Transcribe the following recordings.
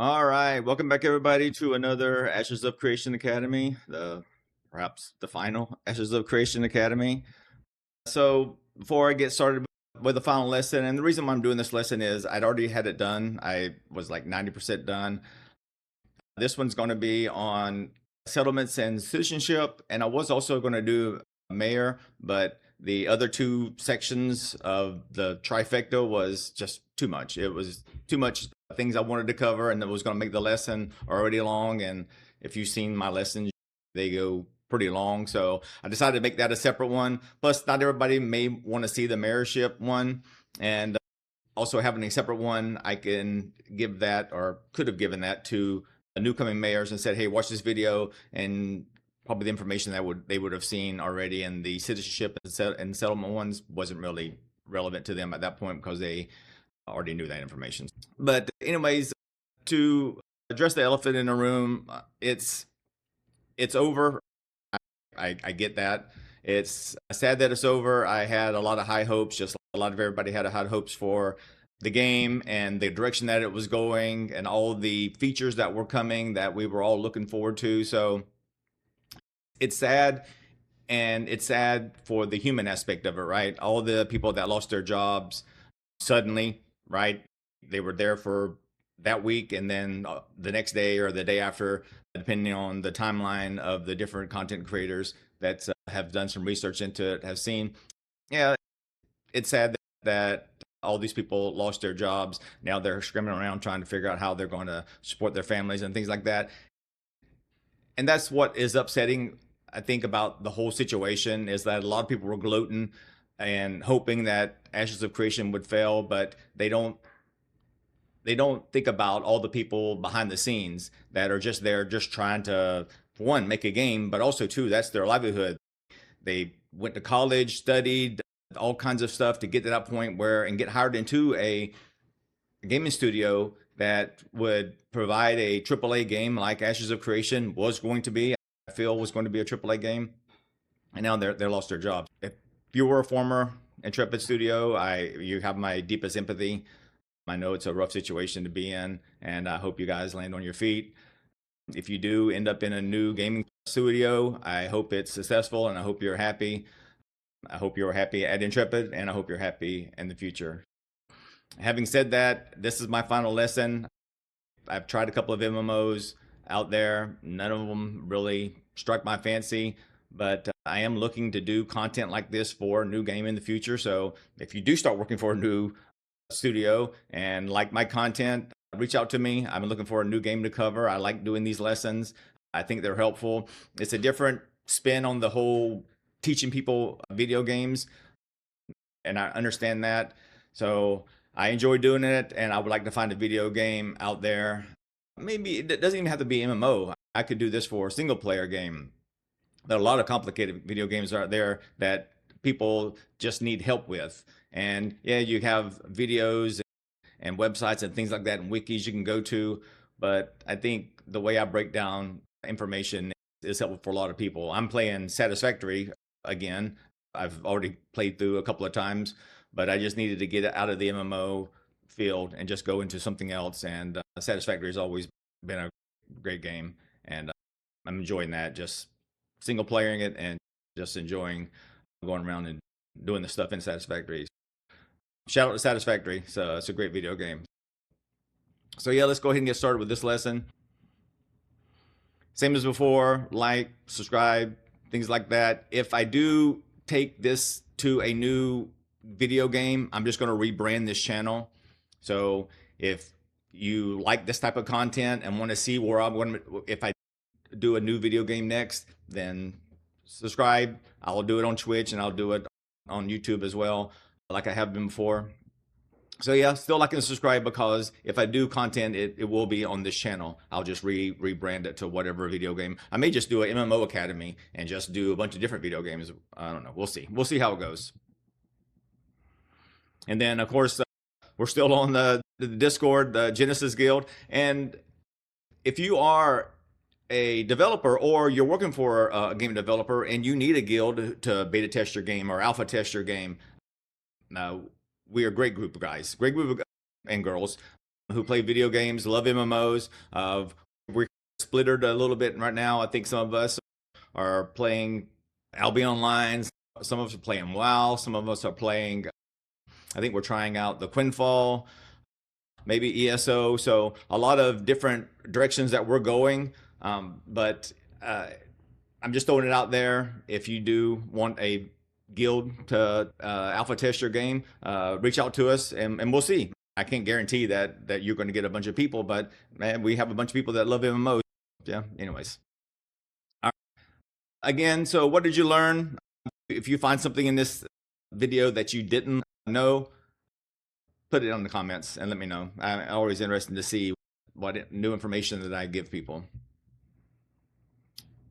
All right, welcome back everybody to another Ashes of Creation Academy, perhaps the final Ashes of Creation Academy. So before I get started with the final lesson, and the reason why I'm doing this lesson is I'd already had it done. I was like 90% done. This one's going to be on settlements and citizenship, and I was also going to do mayor, but the other two sections of the trifecta was just too much. It was too much things I wanted to cover, and it was going to make the lesson already long. And if you've seen my lessons, they go pretty long. So I decided to make that a separate one. Plus, not everybody may want to see the mayorship one. And also having a separate one, I can give that, or could have given that, to newcoming mayors and said, hey, watch this video, and probably the information that they would have seen already in the citizenship and settlement ones wasn't really relevant to them at that point because they already knew that information. But anyways, to address the elephant in the room, it's over. I get that. It's sad that it's over. I had a lot of high hopes, just like a lot of everybody had high hopes for the game and the direction that it was going and all the features that were coming that we were all looking forward to. So it's sad, and it's sad for the human aspect of it, right? All the people that lost their jobs suddenly, right? They were there for that week, and then the next day or the day after, depending on the timeline of the different content creators that have done some research into it, have seen. Yeah, it's sad that all these people lost their jobs. Now they're scrambling around trying to figure out how they're going to support their families and things like that. And that's what is upsetting, I think, about the whole situation, is that a lot of people were gloating and hoping that Ashes of Creation would fail, but they don't think about all the people behind the scenes that are just there, just trying to, for one, make a game, but also two, that's their livelihood. They went to college, studied all kinds of stuff to get to that point where, and get hired into a gaming studio that would provide a AAA game like Ashes of Creation was going to be. I feel was going to be a AAA game, and now they're lost their jobs. If you were a former Intrepid Studio, you have my deepest empathy. I know it's a rough situation to be in, and I hope you guys land on your feet. If you do end up in a new gaming studio, I hope it's successful, and I hope you're happy. I hope you're happy at Intrepid, and I hope you're happy in the future. Having said that, this is my final lesson. I've tried a couple of MMOs out there. None of them really struck my fancy, but I am looking to do content like this for a new game in the future. So if you do start working for a new studio and like my content, reach out to me. I'm looking for a new game to cover. I like doing these lessons. I think they're helpful. It's a different spin on the whole teaching people video games, and I understand that. So I enjoy doing it, and I would like to find a video game out there. Maybe it doesn't even have to be MMO. I could do this for a single player game. There are a lot of complicated video games out there that people just need help with. And yeah, you have videos and websites and things like that and wikis you can go to. But I think the way I break down information is helpful for a lot of people. I'm playing Satisfactory again. I've already played through a couple of times, but I just needed to get out of the MMO field and just go into something else. And Satisfactory has always been a great game, and I'm enjoying that. Just single playing it and just enjoying going around and doing the stuff in Satisfactory. Shout out to Satisfactory. So it's a great video game. So yeah, let's go ahead and get started with this lesson. Same as before, like, subscribe, things like that. If I do take this to a new video game, I'm just going to rebrand this channel. So if you like this type of content and want to see where I'm going to, if I do a new video game next, then subscribe. I'll do it on Twitch, and I'll do it on YouTube as well, like I have been before. So yeah, still like and subscribe, because if I do content, it will be on this channel. I'll just rebrand it to whatever video game. I may just do an MMO Academy and just do a bunch of different video games. I don't know. We'll see. We'll see how it goes. And then, of course, we're still on the Discord, the Genesis Guild. And if you are a developer, or you're working for a game developer and you need a guild to beta test your game or alpha test your game, now we are a great group of guys, great group of and girls. who play video games, love MMOs. We're splittered a little bit right now. I think some of us are playing Albion Online. Some of us are playing WoW. Some of us are playing, I think we're trying out the Quinfall, maybe ESO. So a lot of different directions that we're going. But I'm just throwing it out there. If you do want a guild to alpha test your game, reach out to us and we'll see. I can't guarantee that you're going to get a bunch of people, but man, we have a bunch of people that love MMOs. Yeah, anyways. All right. Again, so what did you learn? If you find something in this video that you didn't know, put it on the comments and let me know. I'm always interested to see what new information that I give people.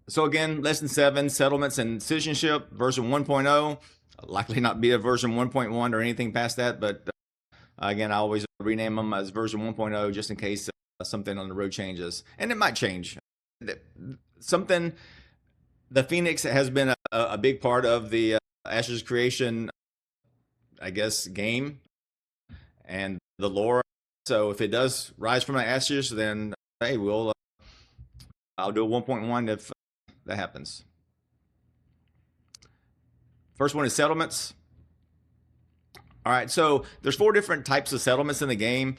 So again, lesson 7, settlements and citizenship, version 1.0. Likely not be a version 1.1 or anything past that, but again, I always rename them as version 1.0 just in case something on the road changes. And it might change. Something, the Phoenix has been a big part of the Ashes Creation, I guess, game and the lore. So if it does rise from the ashes, then hey, I'll do a 1.1 if that happens. First one is settlements. All right, so there's 4 different types of settlements in the game: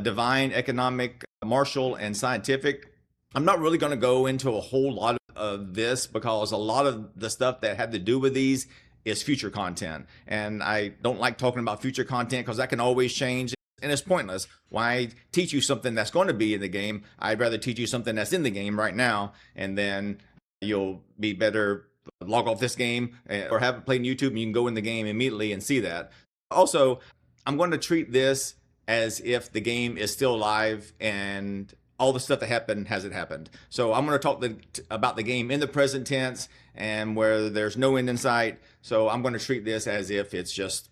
divine, economic, martial, and scientific. I'm not really going to go into a whole lot of this because a lot of the stuff that had to do with these is future content. And I don't like talking about future content because that can always change and it's pointless. Why teach you something that's going to be in the game? I'd rather teach you something that's in the game right now, and then you'll be better log off this game or have it played on YouTube and you can go in the game immediately and see that. Also, I'm going to treat this as if the game is still live and all the stuff that happened hasn't happened. So I'm going to talk about the game in the present tense and where there's no end in sight. So I'm going to treat this as if it's just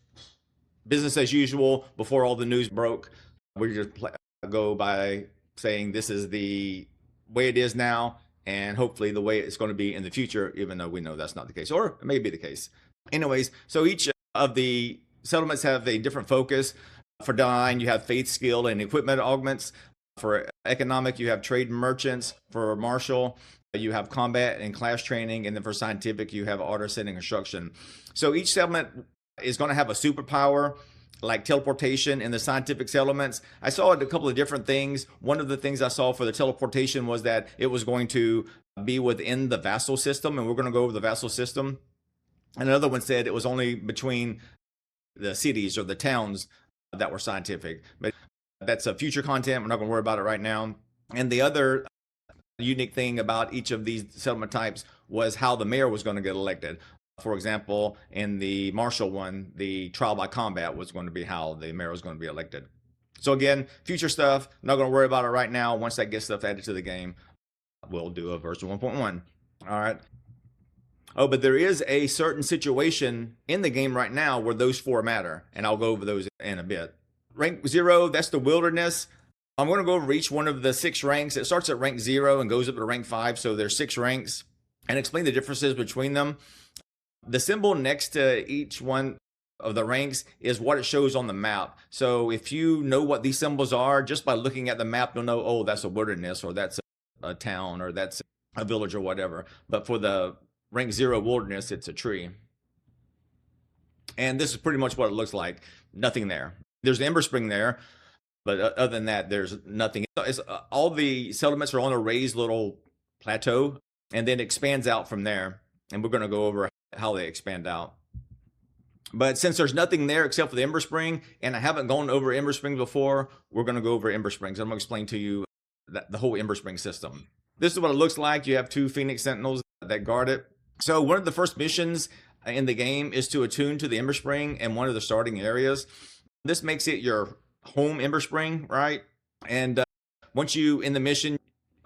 business as usual before all the news broke. We just go by saying this is the way it is now and hopefully the way it's going to be in the future, even though we know that's not the case, or it may be the case. Anyways, so each of the settlements have a different focus. For divine, you have faith, skill, and equipment augments. For economic, you have trade and merchants. For martial, you have combat and class training. And then for scientific, you have artisan and construction. So each settlement is going to have a superpower, like teleportation in the scientific settlements. I saw a couple of different things. One of the things I saw for the teleportation was that it was going to be within the Vassal System, and we're going to go over the Vassal System. And another one said it was only between the cities or the towns that were scientific. But that's a future content. We're not going to worry about it right now. And the other unique thing about each of these settlement types was how the mayor was going to get elected. For example, in the martial one, the trial by combat was going to be how the mayor was going to be elected. So again, future stuff, not going to worry about it right now. Once that gets stuff added to the game, we'll do a version 1.1. All right. Oh, but there is a certain situation in the game right now where those 4 matter, and I'll go over those in a bit. Rank 0, that's the wilderness. I'm going to go over each one of the 6 ranks. It starts at rank 0 and goes up to rank 5, so there's 6 ranks, and explain the differences between them. The symbol next to each one of the ranks is what it shows on the map. So if you know what these symbols are, just by looking at the map, you'll know, oh, that's a wilderness, or that's a town, or that's a village, or whatever. But for the rank 0 wilderness, it's a tree. And this is pretty much what it looks like. Nothing there. There's the Ember Spring there, but other than that, there's nothing. All the settlements are on a raised little plateau, and then expands out from there. And we're going to go over how they expand out. But since there's nothing there except for the Ember Spring, and I haven't gone over Ember Spring before, we're going to go over Ember Springs. I'm going to explain to you the whole Ember Spring system. This is what it looks like. You have 2 Phoenix Sentinels that guard it. So one of the first missions in the game is to attune to the Ember Spring in one of the starting areas. This makes it your home Ember Spring, right? And once you in the mission,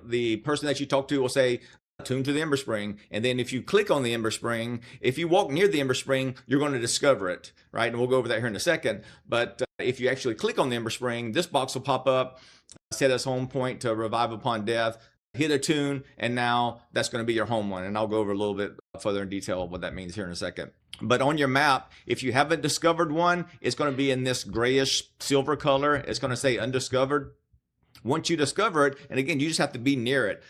the person that you talk to will say, attune to the Ember Spring. And then if you click on the Ember Spring, if you walk near the Ember Spring, you're going to discover it, right? And we'll go over that here in a second. But if you actually click on the Ember Spring, this box will pop up, set as home point to revive upon death, hit attune, and now that's going to be your home one. And I'll go over a little bit further in detail what that means here in a second. But on your map, if you haven't discovered one, it's going to be in this grayish silver color. It's going to say undiscovered. Once you discover it, and again, you just have to be near it.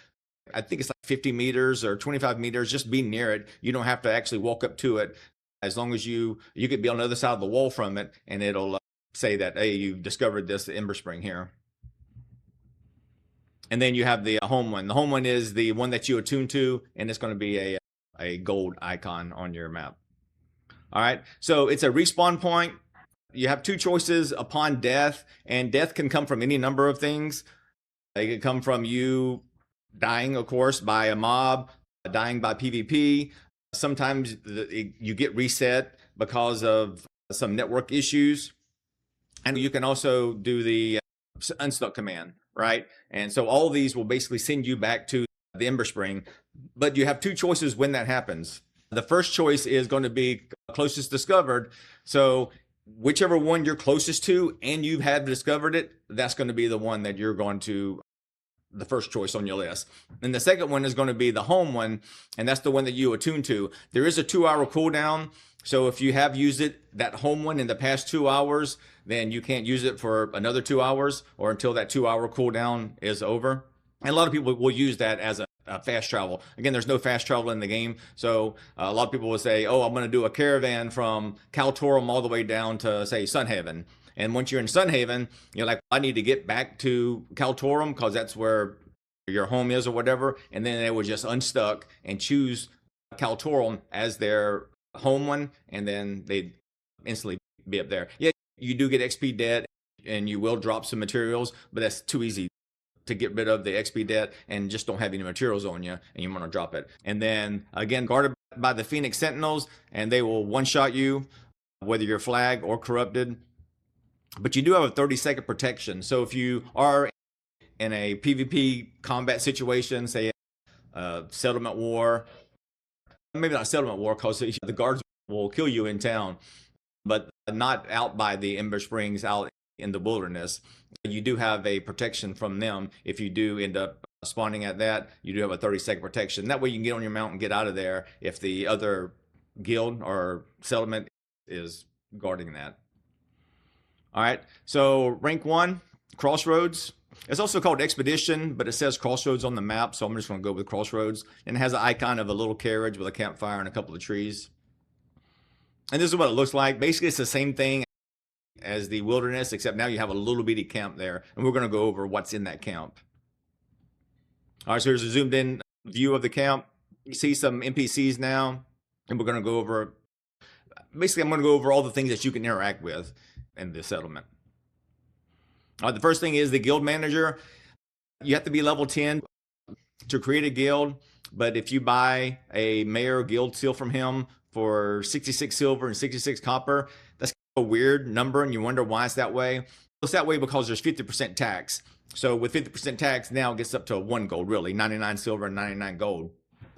I think it's like 50 meters or 25 meters, just be near it. You don't have to actually walk up to it. As long as you could be on the other side of the wall from it, and it'll say that, hey, you've discovered this ember spring here. And then you have the home one. The home one is the one that you attune to, and it's going to be a gold icon on your map. All right, so it's a respawn point. You have two choices upon death, and death can come from any number of things. It could come from you dying, of course, by a mob, dying by PvP. Sometimes you get reset because of some network issues. And you can also do the unstuck command, right? And so all these will basically send you back to the ember spring. But you have two choices when that happens. The first choice is going to be closest discovered. So whichever one you're closest to and you have discovered it, that's going to be the one that you're going to, the first choice on your list. And the second one is going to be the home one, and that's the one that you attune to. There is a 2-hour cooldown. So if you have used it, that home one in the past 2 hours, then you can't use it for another 2 hours or until that 2-hour cooldown is over. And a lot of people will use that as a fast travel. Again, there's no fast travel in the game. So a lot of people will say, oh, I'm going to do a caravan from Kaltorum all the way down to, say, Sunhaven. And once you're in Sunhaven, you're like, I need to get back to Kaltorum because that's where your home is or whatever. And then they would just unstuck and choose Kaltorum as their home one. And then they'd instantly be up there. Yeah, you do get XP debt and you will drop some materials, but that's too easy to get rid of the XP debt and just don't have any materials on you and you want to drop it. And then again, guarded by the Phoenix Sentinels, and they will one-shot you whether you're flagged or corrupted. But you do have a 30-second protection. So if you are in a PvP combat situation, say a settlement war, maybe not settlement war because the guards will kill you in town, but not out by the Ember Springs, out in the wilderness, you do have a protection from them. If you do end up spawning at that, you do have a 30-second protection. That way you can get on your mount and get out of there if the other guild or settlement is guarding that. All right, so rank 1, Crossroads. It's also called Expedition, but it says Crossroads on the map, so I'm just going to go with Crossroads. And it has an icon of a little carriage with a campfire and a couple of trees. And this is what it looks like. Basically, it's the same thing as the wilderness, except now you have a little bitty camp there, and we're going to go over what's in that camp. All right, so here's a zoomed in view of the camp. You see some NPCs now, and we're going to go over, basically I'm going to go over all the things that you can interact with in the settlement. All right, the first thing is the guild manager. You have to be level 10 to create a guild, but if you buy a mayor guild seal from him for 66 silver and 66 copper, that's a weird number, and you wonder why it's that way. It's that way because there's 50% tax. So with 50% tax, now it gets up to 1 gold, really, 99 silver and 99 gold.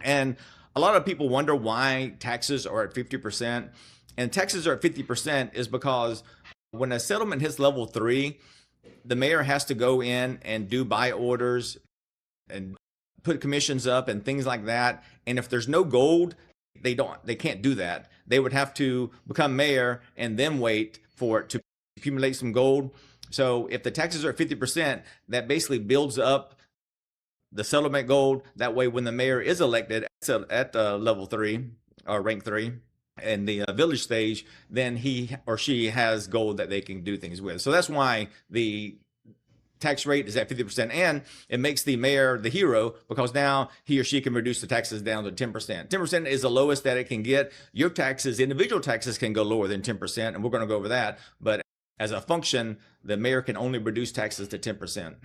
And a lot of people wonder why taxes are at 50%. And taxes are at 50% is because when a settlement hits level 3, the mayor has to go in and do buy orders and put commissions up and things like that. And if there's no gold, they can't do that. They would have to become mayor and then wait for it to accumulate some gold. So if the taxes are at 50%, that basically builds up the settlement gold. That way, when the mayor is elected at level 3 or rank 3 in the village stage, then he or she has gold that they can do things with. So that's why the tax rate is at 50%, and it makes the mayor the hero because now he or she can reduce the taxes down to 10%. 10% is the lowest that it can get. Your taxes, individual taxes, can go lower than 10%, and we're going to go over that. But as a function, the mayor can only reduce taxes to 10%.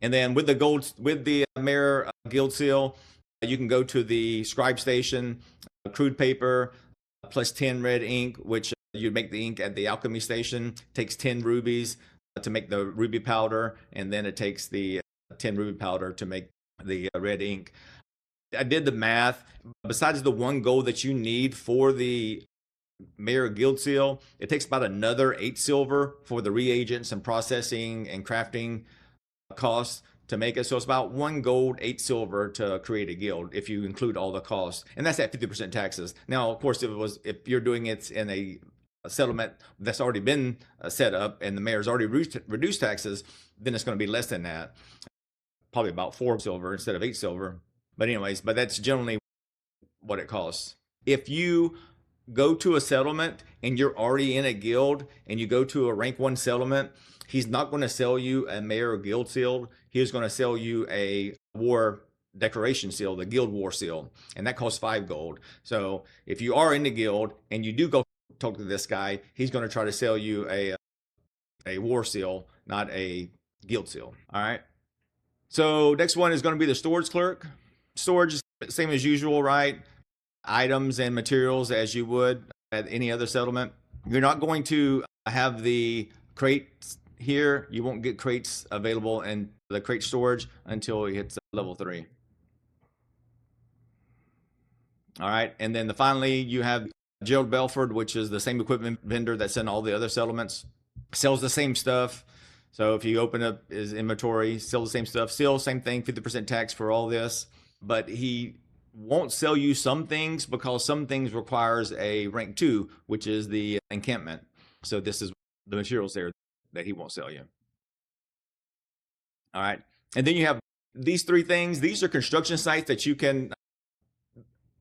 And then with the mayor guild seal, you can go to the scribe station, crude paper, plus 10 red ink, which you make the ink at the alchemy station. Takes 10 rubies to make the ruby powder, and then it takes the 10 ruby powder to make the red ink. I did the math. Besides the 1 gold that you need for the mayor guild seal, it takes about another 8 silver for the reagents and processing and crafting costs to make it. So it's about 1 gold, 8 silver to create a guild if you include all the costs, and that's at 50% taxes. Now, of course, if you're doing it in a settlement that's already been set up and the mayor's already reduced taxes, then it's going to be less than that, probably about 4 silver instead of 8 silver. But anyways, that's generally what it costs. If you go to a settlement and you're already in a guild and you go to a rank 1 settlement, he's not going to sell you a mayor or guild seal. He's going to sell you a war declaration seal, the guild war seal, and that costs 5 gold. So if you are in the guild and you do go talk to this guy, he's going to try to sell you a war seal, not a guild seal. All right. So next one is going to be the storage clerk. Storage is same as usual, right? Items and materials as you would at any other settlement. You're not going to have the crates here. You won't get crates available in the crate storage until it hits level 3. All right, and then finally you have Gerald Belford, which is the same equipment vendor that's in all the other settlements. Sells the same stuff. So if you open up his inventory, still the same stuff, still same thing, 50% tax for all this. But he won't sell you some things because some things requires a rank 2, which is the encampment. So this is the materials there that he won't sell you. All right. And then you have these 3 things. These are construction sites that you can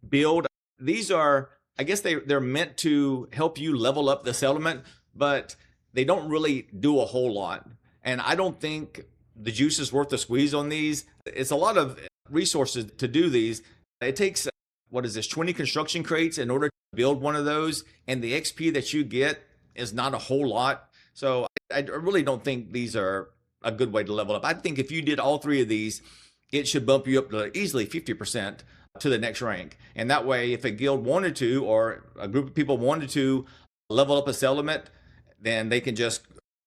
build. These are, I guess they're meant to help you level up the settlement, but they don't really do a whole lot. And I don't think the juice is worth the squeeze on these. It's a lot of resources to do these. It takes, 20 construction crates in order to build one of those. And the XP that you get is not a whole lot. So I really don't think these are a good way to level up. I think if you did all 3 of these, it should bump you up to easily 50% to the next rank. And that way, if a guild wanted to, or a group of people wanted to level up a settlement, then they can just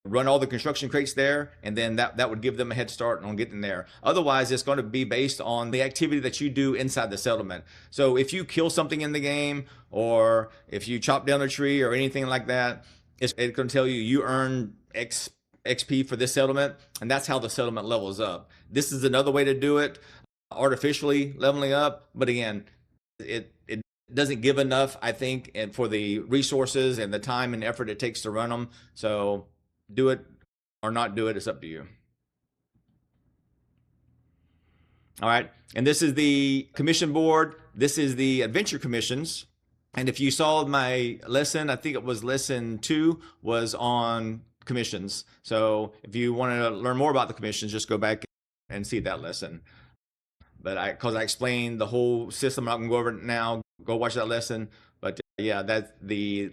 run all the construction crates there, and then that would give them a head start on getting there. Otherwise, it's going to be based on the activity that you do inside the settlement. So if you kill something in the game, or if you chop down a tree or anything like that, it's going to tell you earn XP for this settlement, and that's how the settlement levels up. This is another way to do it, artificially leveling up, but again, it doesn't give enough, I think, and for the resources and the time and effort it takes to run them. So do it or not do it, it's up to you. All right, and this is the commission board. This is the adventure commissions. And if you saw my lesson, I think it was lesson 2, was on commissions. So if you want to learn more about the commissions, just go back and see that lesson. But because I explained the whole system, I'm not gonna go over it now. Go watch that lesson. But yeah, that's the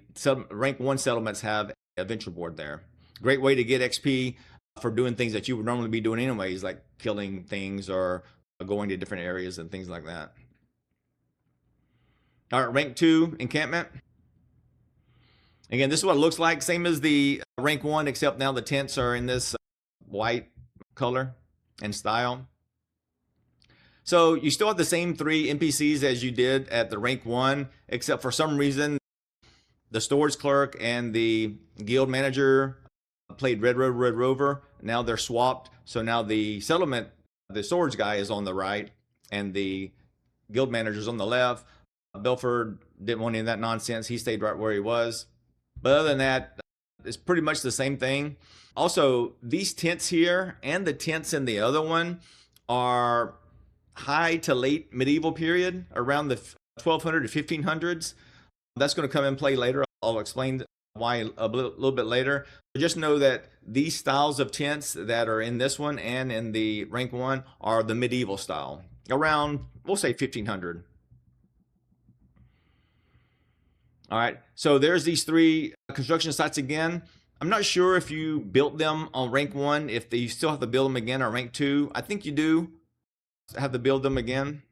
rank 1 settlements have an adventure board there. Great way to get XP for doing things that you would normally be doing anyways, like killing things or going to different areas and things like that. All right, rank 2 encampment. Again, this is what it looks like. Same as the rank 1, except now the tents are in this white color and style. So you still have the same 3 NPCs as you did at the rank 1, except for some reason, the storage clerk and the guild manager played Red Rover. Now they're swapped. So now the settlement, the storage guy is on the right and the guild manager's on the left. Belford didn't want any of that nonsense. He stayed right where he was. But other than that, it's pretty much the same thing. Also, these tents here and the tents in the other one are high to late medieval period, around the 1200 to 1500s. That's going to come in play later. I'll explain why a little bit later. But just know that these styles of tents that are in this one and in the rank 1 are the medieval style, around, we'll say 1500. All right, so there's these 3 construction sites again. I'm not sure if you built them on rank 1, if you still have to build them again on rank 2. I think you do have to build them again.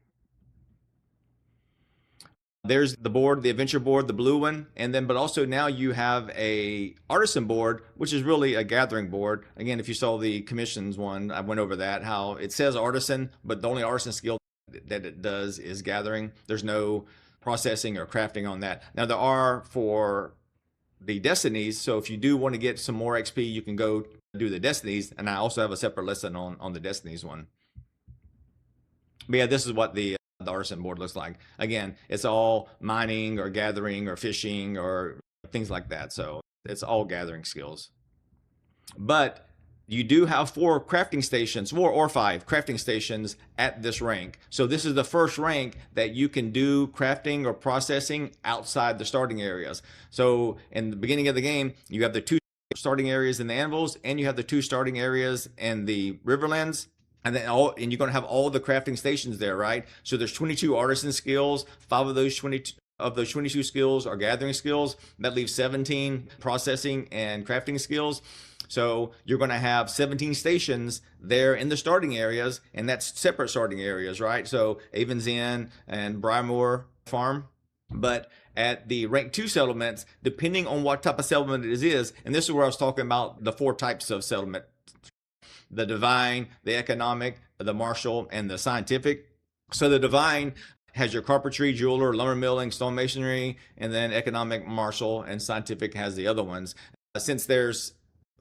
There's the board, the adventure board, the blue one, and then but also now you have a artisan board, which is really a gathering board. Again, if you saw the commissions one, I went over that, how it says artisan, but the only artisan skill that it does is gathering. There's no processing or crafting on that. Now there are for the destinies, so if you do want to get some more XP, you can go do the destinies, and I also have a separate lesson on the destinies one. But yeah, this is what the artisan board looks like. Again, it's all mining or gathering or fishing or things like that. So it's all gathering skills. But you do have 4 crafting stations, 4 or 5 crafting stations at this rank. So this is the first rank that you can do crafting or processing outside the starting areas. So in the beginning of the game, you have the 2 starting areas in the anvils, and you have the 2 starting areas in the riverlands. And then you're going to have all the crafting stations there, right? So there's 22 artisan skills. 5 of those 22 skills are gathering skills. That leaves 17 processing and crafting skills. So you're going to have 17 stations there in the starting areas, and that's separate starting areas, right? So Avon's Inn and Briarmoor Farm. But at the rank 2 settlements, depending on what type of settlement it is, and this is where I was talking about the 4 types of settlement: the divine, the economic, the martial, and the scientific. So the divine has your carpentry, jeweler, lumber milling, stone masonry, and then economic, martial, and scientific has the other ones. Since there's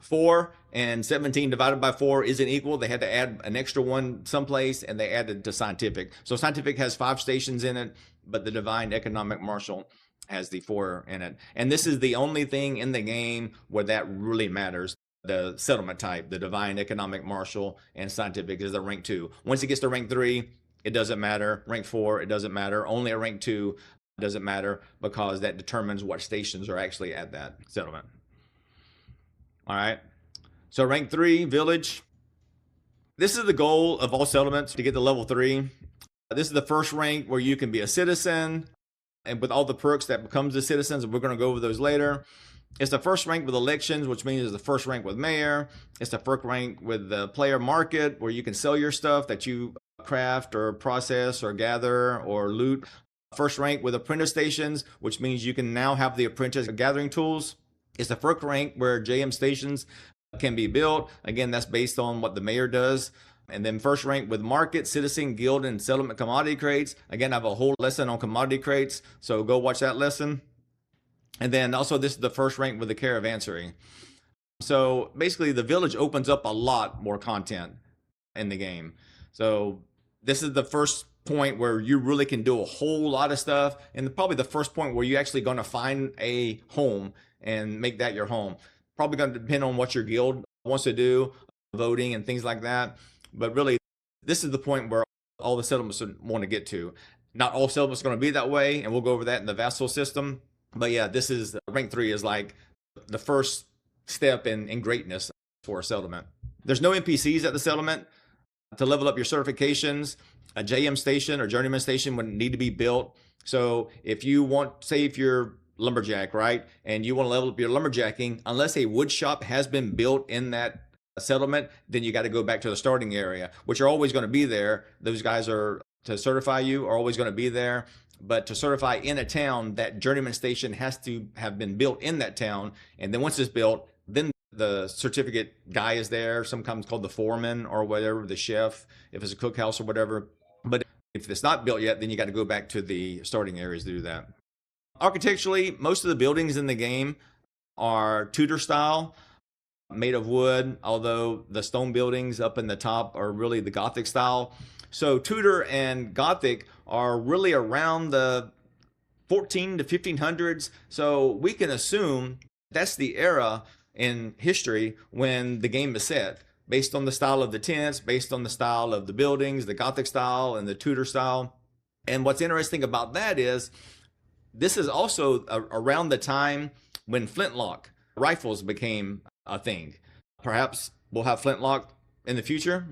4 and 17 divided by 4 isn't equal, they had to add an extra one someplace, and they added to scientific. So scientific has 5 stations in it, but the divine, economic, martial has the 4 in it. And this is the only thing in the game where that really matters. The settlement type, the divine, economic, martial, and scientific is the rank 2. Once it gets to rank 3, it doesn't matter. Rank 4, it doesn't matter. Only at rank 2 doesn't matter, because that determines what stations are actually at that settlement. All right. So rank 3, village. This is the goal of all settlements, to get to level 3. This is the first rank where you can be a citizen, and with all the perks that becomes the citizens, and we're going to go over those later. It's the first rank with elections, which means it's the first rank with mayor. It's the first rank with the player market, where you can sell your stuff that you craft or process or gather or loot. First rank with apprentice stations, which means you can now have the apprentice gathering tools. It's the first rank where JM stations can be built. Again, that's based on what the mayor does. And then first rank with market, citizen, guild, and settlement commodity crates. Again, I have a whole lesson on commodity crates, so go watch that lesson. And then also this is the first rank with the caravansary. So basically the village opens up a lot more content in the game. So this is the first point where you really can do a whole lot of stuff, and probably the first point where you're actually going to find a home and make that your home. Probably going to depend on what your guild wants to do, voting and things like that. But really, this is the point where all the settlements want to get to. Not all settlements are going to be that way, and we'll go over that in the Vassal System. But yeah, this is rank 3 is like the first step in greatness for a settlement. There's no NPCs at the settlement. To level up your certifications, a JM station or journeyman station would need to be built. So if you want, say if you're lumberjack, right, and you want to level up your lumberjacking, unless a wood shop has been built in that settlement, then you got to go back to the starting area, which are always going to be there. Those guys are, to certify you, are always going to be there. But to certify in a town, that journeyman station has to have been built in that town. And then once it's built, then the certificate guy is there, sometimes called the foreman or whatever, the chef, if it's a cookhouse or whatever. But if it's not built yet, then you got to go back to the starting areas to do that. Architecturally, most of the buildings in the game are Tudor style, made of wood, although the stone buildings up in the top are really the Gothic style. So Tudor and Gothic are really around the 14 to 1500s. So we can assume that's the era in history when the game is set, based on the style of the tents, based on the style of the buildings, the Gothic style and the Tudor style. And what's interesting about that is this is also around the time when flintlock rifles became a thing. Perhaps we'll have flintlock in the future.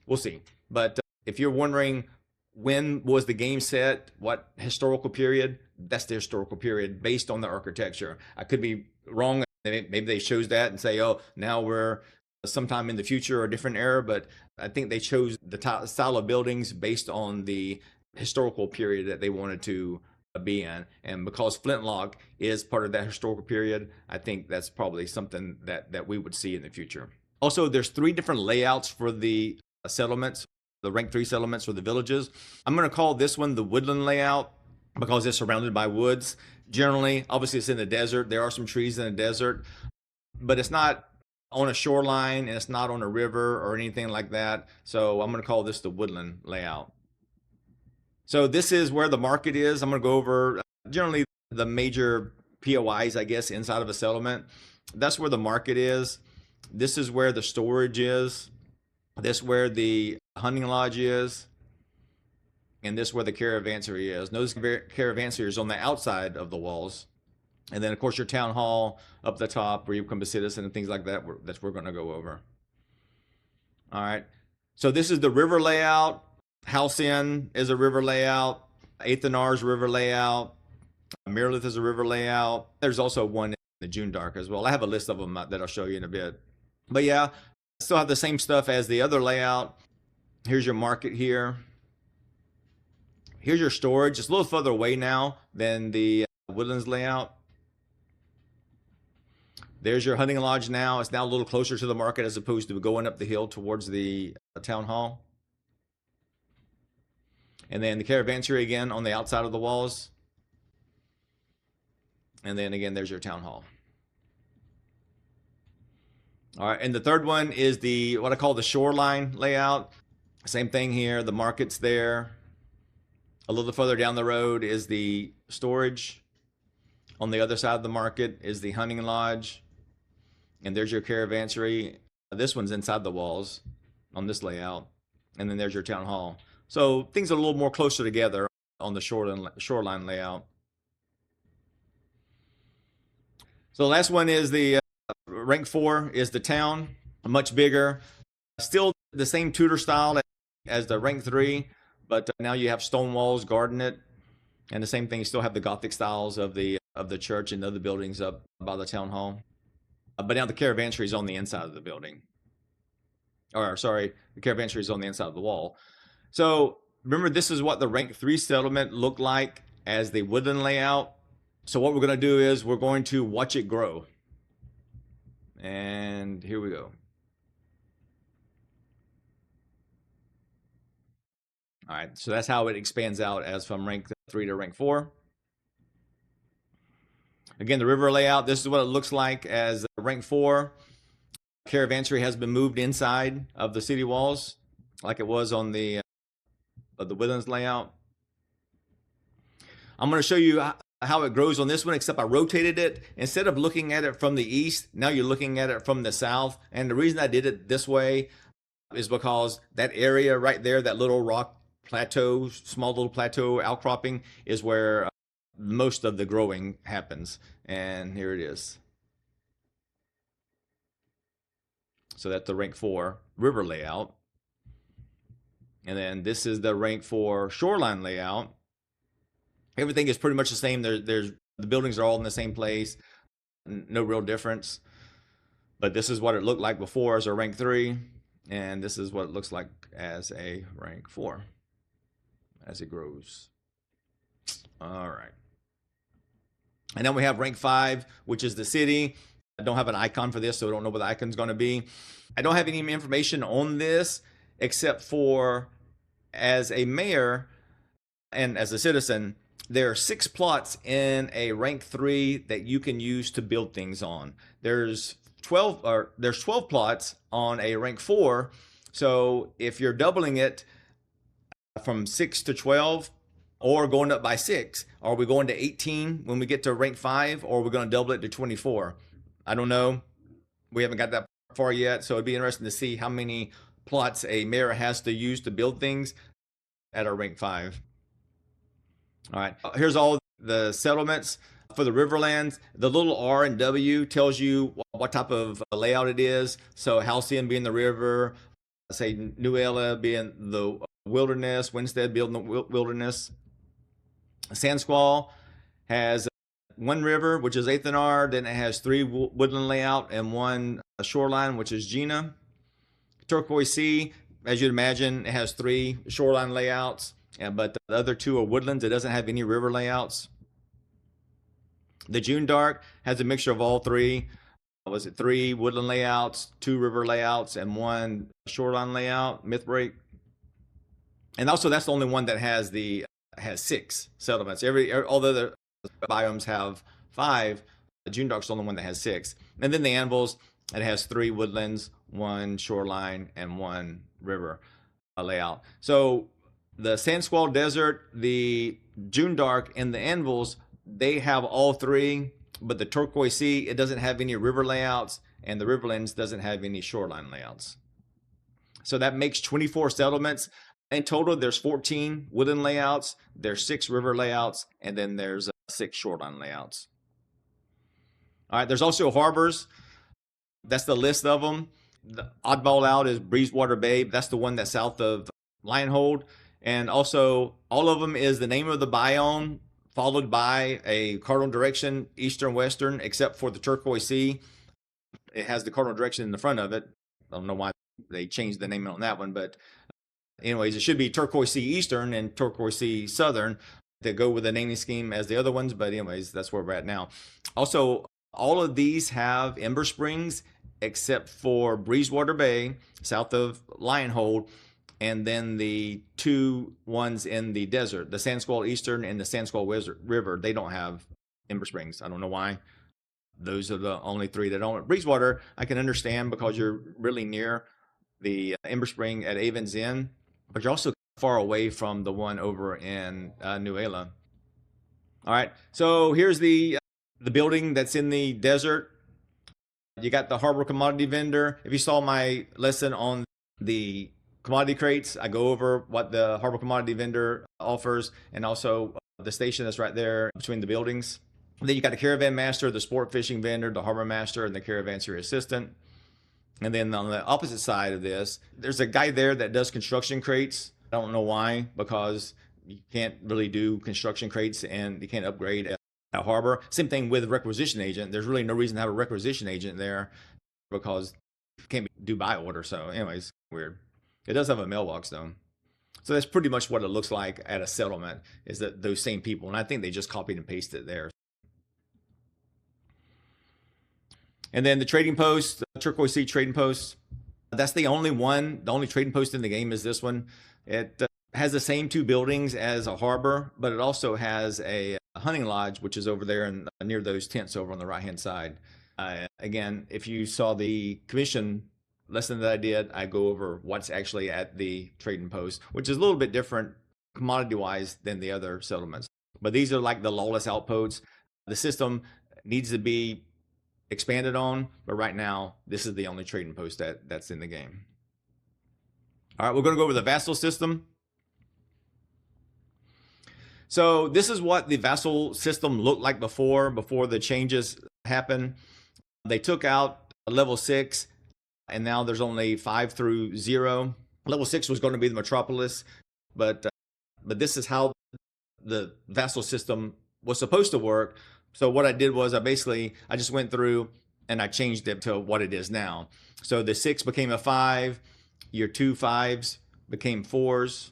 We'll see. But if you're wondering when was the game set, what historical period, that's the historical period based on the architecture. I could be wrong. Maybe they chose that and say, oh, now we're sometime in the future or a different era. But I think they chose the style of buildings based on the historical period that they wanted to be in. And because flintlock is part of that historical period, I think that's probably something that we would see in the future. Also, there's 3 different layouts for the settlements, the rank 3 settlements or the villages. I'm going to call this one the woodland layout because it's surrounded by woods. Generally, obviously it's in the desert. There are some trees in the desert, but it's not on a shoreline and it's not on a river or anything like that. So I'm going to call this the woodland layout. So this is where the market is. I'm going to go over generally the major POIs, I guess, inside of a settlement. That's where the market is. This is where the storage is. This is where the hunting lodge is. And this is where the caravansary is. Notice caravansary is on the outside of the walls. And then, of course, your town hall up the top where you become a citizen and things like that. That's what we're going to go over. All right. So this is the river layout. House Inn is a river layout. Athanar is a river layout. Mirlith is a river layout. There's also one in the June Dark as well. I have a list of them that I'll show you in a bit. But yeah, still have the same stuff as the other layout. Here's your market here. Here's your storage. It's a little further away now than the Woodlands layout. There's your hunting lodge now. It's now a little closer to the market as opposed to going up the hill towards the town hall. And then the caravansary again on the outside of the walls. And then again, there's your town hall. All right, and the third one is the what I call the shoreline layout. Same thing here, the market's there. A little further down the road is the storage. On the other side of the market is the hunting lodge. And there's your caravansary. This one's inside the walls on this layout. And then there's your town hall. So things are a little more closer together on the shoreline layout. So the last one is the rank 4 is the town, much bigger. Still the same Tudor style as the rank 3, but now you have stone walls guarding it. And the same thing, you still have the Gothic styles of the church and other buildings up by the town hall. But now the caravansary is on the inside of the building. Or sorry, the caravansary is on the inside of the wall. So remember, this is what the rank 3 settlement looked like as the woodland layout. So what we're going to do is we're going to watch it grow. And here we go. All right, so that's how it expands out as from rank 3 to rank 4. Again, the river layout, this is what it looks like as rank 4. Caravansary has been moved inside of the city walls like it was on the woodlands layout. I'm going to show you how it grows on this one, except I rotated it. Instead of looking at it from the east, now you're looking at it from the south. And the reason I did it this way is because that area right there, that little rock plateau, small little plateau outcropping, is where most of the growing happens. And here it is. So that's the rank 4 river layout. And then this is the rank 4 shoreline layout. Everything is pretty much the same. The buildings are all in the same place. No real difference. But this is what it looked like before as a rank 3. And this is what it looks like as a rank 4 as it grows. All right. And then we have rank 5, which is the city. I don't have an icon for this, so I don't know what the icon's going to be. I don't have any information on this except for as a mayor and as a citizen, there are 6 plots in a rank 3 that you can use to build things on. There's 12 plots on a rank 4. So if you're doubling it from 6 to 12 or going up by 6, are we going to 18 when we get to rank 5, or are we going to double it to 24? I don't know. We haven't got that far yet, so it'd be interesting to see how many plots a mayor has to use to build things at our rank 5. All right, here's all the settlements for the Riverlands. The little R and W tells you what type of layout it is. So House Inn being the river, say New Ella being the wilderness, Winstead being the wilderness. Sandsquall has 1 river, which is Athanar. Then it has 3 woodland layout and 1 shoreline, which is Gina. Turquoise Sea, as you'd imagine, it has 3 shoreline layouts. But the other 2 are woodlands. It doesn't have any river layouts. The June Dark has a mixture of all 3. Was it 3 woodland layouts, 2 river layouts, and 1 shoreline layout, Mythbreak. And also that's the only one that has 6 settlements. All the other biomes have 5. The June Dark's the only one that has 6. And then the Anvils It has 3 woodlands, 1 shoreline, and 1 river layout. So the Sand Squall Desert, the June Dark, and the Anvils, they have all 3, but the Turquoise Sea, it doesn't have any river layouts, and the Riverlands doesn't have any shoreline layouts. So that makes 24 settlements. In total, there's 14 woodland layouts, there's 6 river layouts, and then there's 6 shoreline layouts. All right, there's also harbors. That's the list of them. The oddball out is Breezewater Bay. That's the one that's south of Lionhold. And also, all of them is the name of the biome followed by a cardinal direction, eastern, western, except for the Turquoise Sea. It has the cardinal direction in the front of it. I don't know why they changed the name on that one, but anyways, it should be Turquoise Sea Eastern and Turquoise Sea Southern to go with the naming scheme as the other ones. But anyways, that's where we're at now. Also, all of these have Ember Springs except for Breezewater Bay, south of Lionhold, and then the 2 ones in the desert, the Sand Squall Eastern and the Sand Squall River. They don't have Ember Springs. I don't know why. Those are the only 3 that don't. Breezewater, I can understand because you're really near the Ember Spring at Avon's Inn, but you're also far away from the one over in Nuela. All right, so here's the building that's in the desert. You got the harbor commodity vendor. If you saw my lesson on the commodity crates, I go over what the harbor commodity vendor offers and also the station that's right there between the buildings. And then you got the caravan master, the sport fishing vendor, the harbor master, and the caravanserai assistant. And then on the opposite side of this, there's a guy there that does construction crates. I don't know why, because you can't really do construction crates and you can't upgrade a harbor. Same thing with requisition agent. There's really no reason to have a requisition agent there because you can't do buy order. So anyways, weird. It does have a mailbox though. So that's pretty much what it looks like at a settlement, is that those same people. And I think they just copied and pasted it there. And then the trading post, the Turquoise Sea trading post, that's the only one. The only trading post in the game is this one. It has the same 2 buildings as a harbor, but it also has a hunting lodge, which is over there and near those tents over on the right-hand side. Again, if you saw the commission lesson that I did, I go over what's actually at the trading post, which is a little bit different commodity-wise than the other settlements. But these are like the lawless outposts. The system needs to be expanded on, but right now, this is the only trading post that's in the game. All right, we're going to go over the Vassal System. So this is what the Vassal System looked like before the changes happened. They took out level 6, and now there's only 5 through 0. Level 6 was going to be the Metropolis, but this is how the Vassal System was supposed to work. So what I did was I just went through and I changed it to what it is now. So the 6 became a 5, your 2 5s became 4s,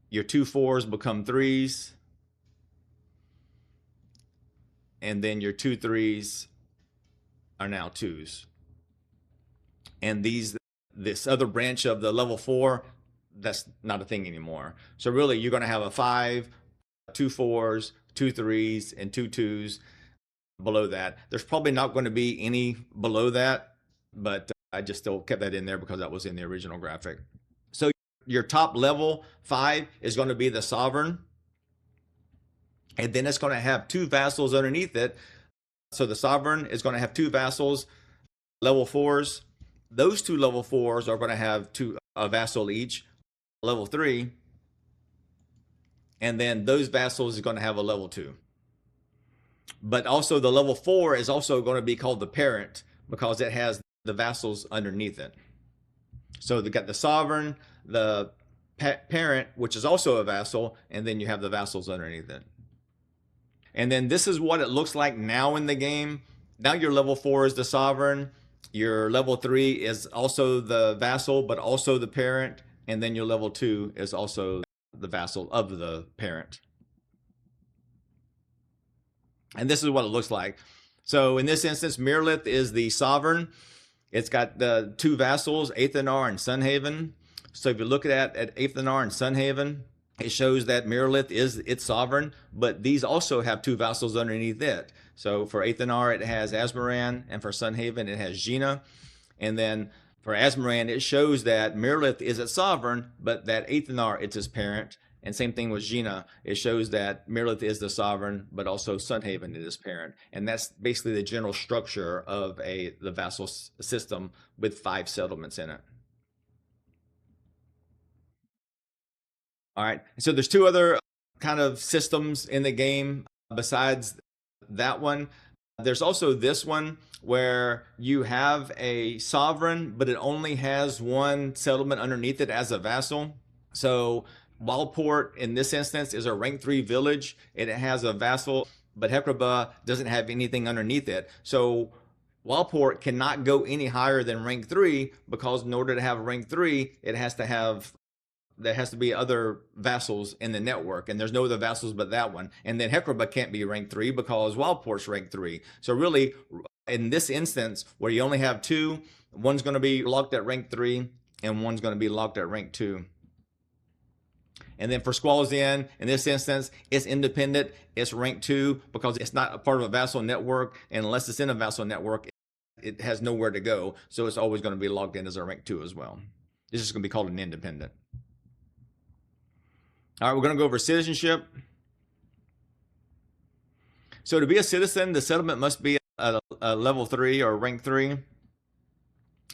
your 2 4s become 3s, and then your 2 3s are now 2s. And this other branch of the level 4, that's not a thing anymore. So really you're going to have a 5, 2 4s, 2 3s, and 2 2s below that. There's probably not going to be any below that, but I just still kept that in there because that was in the original graphic. So your top level 5 is going to be the Sovereign, and then it's going to have 2 vassals underneath it. So the Sovereign is going to have 2 vassals, level 4s. Those 2 level 4s are going to have a vassal each, level 3. And then those vassals is going to have a level 2. But also the level 4 is also going to be called the Parent because it has the vassals underneath it. So they got the Sovereign, the Parent, which is also a vassal, and then you have the vassals underneath it. And then this is what it looks like now in the game. Now your level 4 is the Sovereign. Your level 3 is also the vassal, but also the Parent. And then your level 2 is also the vassal of the Parent. And this is what it looks like. So in this instance, Mirlith is the Sovereign. It's got the 2 vassals, Aethanar and Sunhaven. So if you look at Aethanar and Sunhaven, it shows that Mirlith is its Sovereign, but these also have 2 vassals underneath it. So for Athenar, it has Asmaran, and for Sunhaven, it has Gina. And then for Asmaran, it shows that Mirlith is its sovereign, but that Athenar is its parent. And same thing with Gina. It shows that Mirlith is the sovereign, but also Sunhaven is its parent. And that's basically the general structure of the vassal system with 5 settlements in it. All right. So there's 2 other kind of systems in the game besides that one. There's also this one where you have a sovereign, but it only has 1 settlement underneath it as a vassal. So Wildport in this instance is a rank 3 village. It has a vassal, but Hekraba doesn't have anything underneath it. So Wildport cannot go any higher than rank 3 because in order to have rank 3, there has to be other vassals in the network, and there's no other vassals but that one. And then Hekraba can't be rank 3 because Wildport's rank 3. So really, in this instance, where you only have 2, one's going to be locked at rank 3, and one's going to be locked at rank 2. And then for Squall's Inn, in this instance, it's independent. It's rank 2 because it's not a part of a vassal network, and unless it's in a vassal network, it has nowhere to go. So it's always going to be logged in as a rank 2 as well. It's just going to be called an independent. All right, we're going to go over citizenship. So to be a citizen, the settlement must be at a level 3 or rank 3.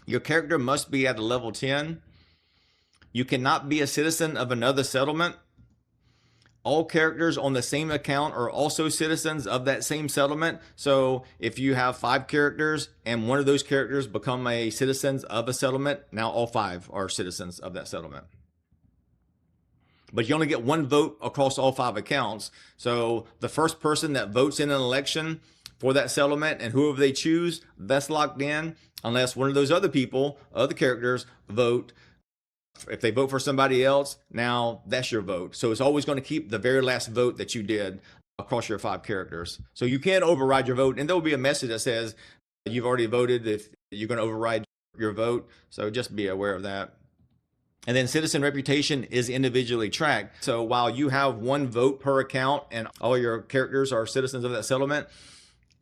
Your character must be at a level 10. You cannot be a citizen of another settlement. All characters on the same account are also citizens of that same settlement. So if you have 5 characters and one of those characters become a citizen of a settlement, now all 5 are citizens of that settlement. But you only get 1 vote across all 5 accounts. So the first person that votes in an election for that settlement and whoever they choose, that's locked in unless one of those other people, other characters, vote. If they vote for somebody else, now that's your vote. So it's always going to keep the very last vote that you did across your 5 characters. So you can override your vote, and there will be a message that says you've already voted if you're going to override your vote. So just be aware of that. And then citizen reputation is individually tracked. So while you have 1 vote per account and all your characters are citizens of that settlement,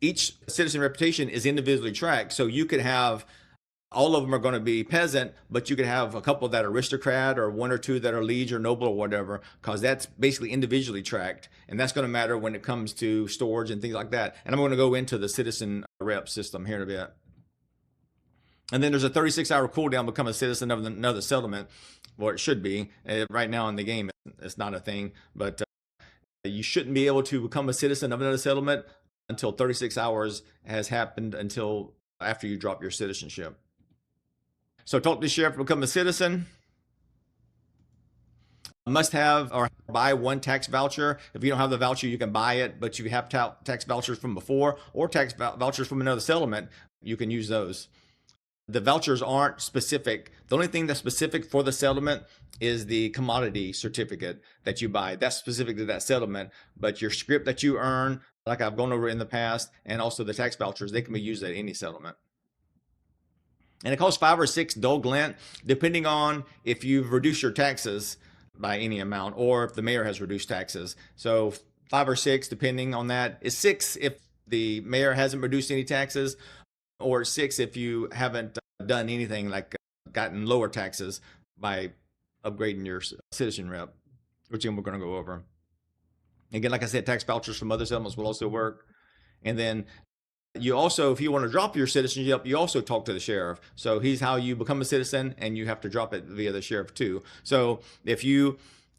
each citizen reputation is individually tracked. So you could have all of them are going to be peasant, but you could have a couple that are aristocrat or 1 or 2 that are liege or noble or whatever, because that's basically individually tracked. And that's going to matter when it comes to storage and things like that. And I'm going to go into the citizen rep system here in a bit. And then there's a 36-hour cooldown to become a citizen of another settlement. Well, it should be. Right now in the game, it's not a thing. But you shouldn't be able to become a citizen of another settlement until 36 hours has happened until after you drop your citizenship. So talk to the sheriff to become a citizen. Must have or buy 1 tax voucher. If you don't have the voucher, you can buy it. But you have tax vouchers from before or tax vouchers from another settlement. You can use those. The vouchers aren't specific. The only thing that's specific for the settlement is the commodity certificate that you buy. That's specific to that settlement. But your script that you earn, like I've gone over in the past, and also the tax vouchers, they can be used at any settlement. And it costs 5 or 6 dull glint, depending on if you've reduced your taxes by any amount or if the mayor has reduced taxes. So 5 or 6, depending on that. It's 6 if the mayor hasn't reduced any taxes, or 6 if you haven't done anything like gotten lower taxes by upgrading your citizen rep, which we're going to go over. Again, like I said, tax vouchers from other settlements will also work. And then you also, if you want to drop your citizenship, you also talk to the sheriff. So he's how you become a citizen, and you have to drop it via the sheriff too. So if you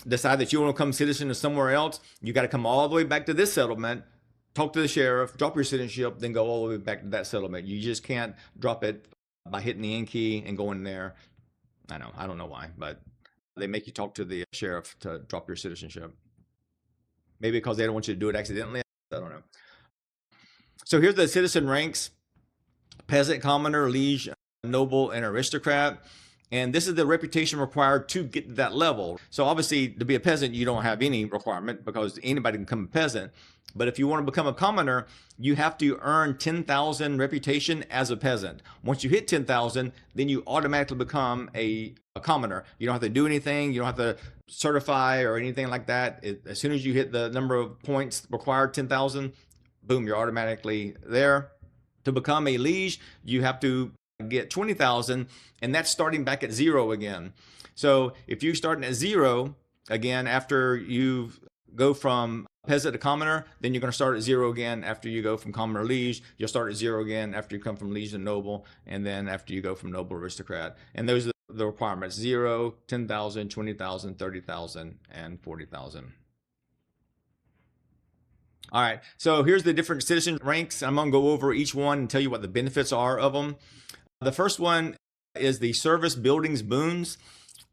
decide that you want to become a citizen of somewhere else, you got to come all the way back to this settlement, talk to the sheriff, drop your citizenship, then go all the way back to that settlement. You just can't drop it by hitting the N key and going there. I don't know why, but they make you talk to the sheriff to drop your citizenship. Maybe because they don't want you to do it accidentally. I don't know. So here's the citizen ranks: peasant, commoner, liege, noble, and aristocrat. And this is the reputation required to get to that level. So obviously, to be a peasant, you don't have any requirement because anybody can become a peasant. But if you want to become a commoner, you have to earn 10,000 reputation as a peasant. Once you hit 10,000, then you automatically become a commoner. You don't have to do anything. You don't have to certify or anything like that. As soon as you hit the number of points required, 10,000, boom, you're automatically there. To become a liege, you have to get 20,000, and that's starting back at 0 again. So if you're starting at 0 again after you go from peasant to commoner, then you're going to start at 0 again after you go from commoner to liege. You'll start at 0 again after you come from liege to noble, and then after you go from noble to aristocrat. And those are the requirements: 0, 10,000, 20,000, 30,000, and 40,000. All right, so here's the different citizen ranks. I'm going to go over each one and tell you what the benefits are of them. The first one is the service buildings boons.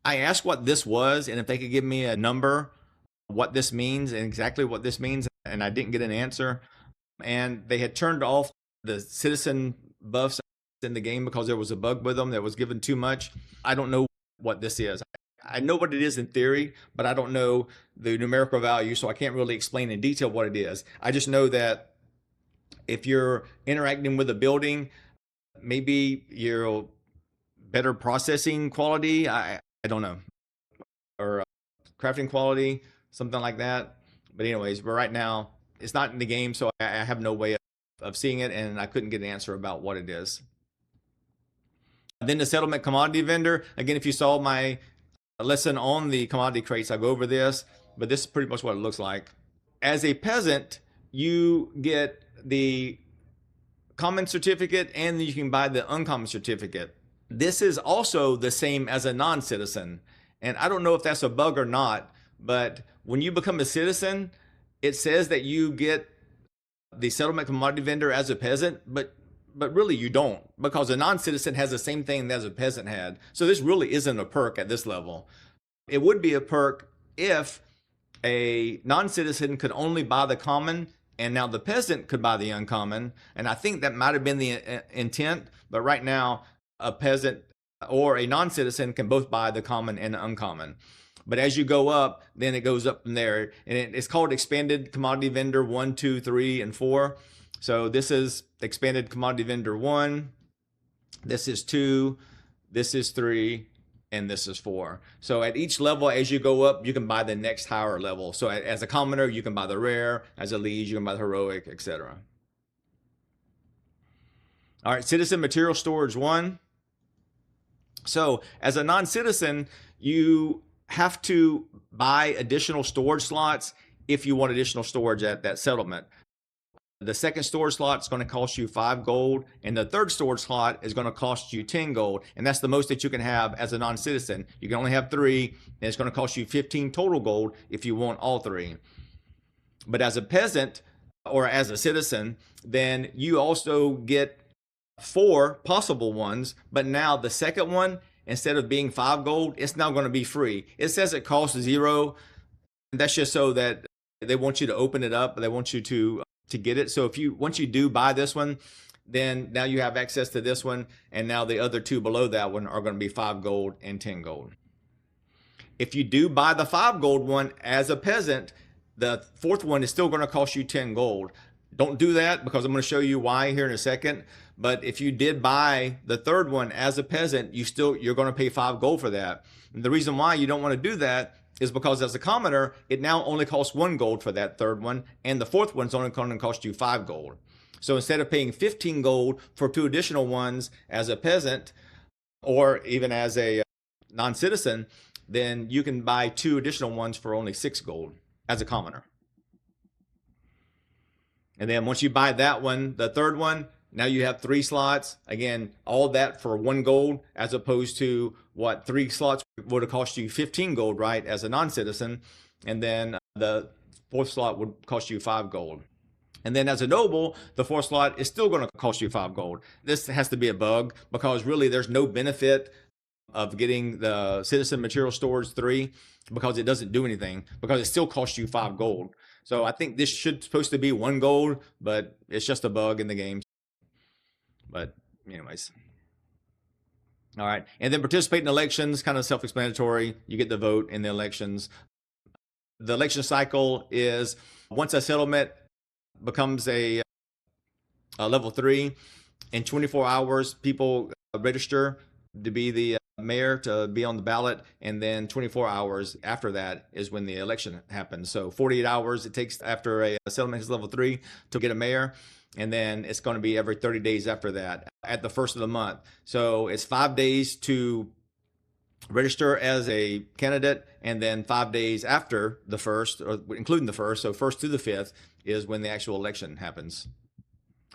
I asked what this was and if they could give me a number, what this means and exactly what this means, and I didn't get an answer. And they had turned off the citizen buffs in the game because there was a bug with them that was given too much. I don't know what this is. I know what it is in theory, but I don't know the numerical value, so I can't really explain in detail what it is. I just know that if you're interacting with a building, maybe you're better processing quality, I don't know, or crafting quality, something like that. But anyways, but right now it's not in the game, so I have no way of seeing it, and I couldn't get an answer about what it is. Then the settlement commodity vendor. Again, if you saw my lesson on the commodity crates, I go over this, but this is pretty much what it looks like. As a peasant, you get the common certificate and you can buy the uncommon certificate. This is also the same as a non-citizen. And I don't know if that's a bug or not, but when you become a citizen, it says that you get the settlement commodity vendor as a peasant, but really you don't, because a non-citizen has the same thing as a peasant had. So this really isn't a perk at this level. It would be a perk if a non-citizen could only buy the common and now the peasant could buy the uncommon. And I think that might have been the intent, but right now a peasant or a non-citizen can both buy the common and the uncommon. But as you go up, then it goes up from there. And it's called expanded commodity vendor 1, 2, 3, and 4. So this is expanded commodity vendor 1, this is 2, this is 3, and this is 4. So at each level, as you go up, you can buy the next higher level. So as a commoner, you can buy the rare. As a liege, you can buy the heroic, etc. All right, citizen material storage 1. So as a non-citizen, you have to buy additional storage slots if you want additional storage at that settlement. The second storage slot is going to cost you 5 gold, and the third storage slot is going to cost you 10 gold, and that's the most that you can have as a non-citizen. You can only have 3, and it's going to cost you 15 total gold if you want all 3. But as a peasant or as a citizen, then you also get 4 possible ones, but now the second one, instead of being 5 gold, it's now going to be free. It says it costs 0, and that's just so that they want you to open it up, they want you to get it. So once you do buy this one, then now you have access to this one, and now the other 2 below that one are going to be 5 gold and 10 gold. If you do buy the 5 gold one as a peasant, the 4th one is still going to cost you 10 gold. Don't do that, because I'm going to show you why here in a second. But if you did buy the 3rd one as a peasant, you're going to pay 5 gold for that. And the reason why you don't want to do that is because as a commoner, it now only costs 1 gold for that 3rd one, and the 4th one's only going to cost you 5 gold. So instead of paying 15 gold for 2 additional ones as a peasant, or even as a non-citizen, then you can buy 2 additional ones for only 6 gold as a commoner. And then once you buy that one, the 3rd one, now you have 3 slots. Again, all that for 1 gold, as opposed to what 3 slots would have cost you 15 gold, right, as a non-citizen. And then the 4th slot would cost you 5 gold. And then as a noble, the 4th slot is still going to cost you 5 gold. This has to be a bug, because really there's no benefit of getting the citizen material storage 3, because it doesn't do anything, because it still costs you 5 gold. So I think this should supposed to be 1 gold, but it's just a bug in the game. But anyways. All right. And then participate in elections, kind of self-explanatory. You get the vote in the elections. The election cycle is once a settlement becomes a level 3, in 24 hours, people register to be the mayor to be on the ballot, and then 24 hours after that is when the election happens. So 48 hours it takes after a settlement is level 3 to get a mayor, and then it's going to be every 30 days after that at the first of the month. So it's 5 days to register as a candidate, and then 5 days after the first, or including the first, so 1st to the 5th is when the actual election happens.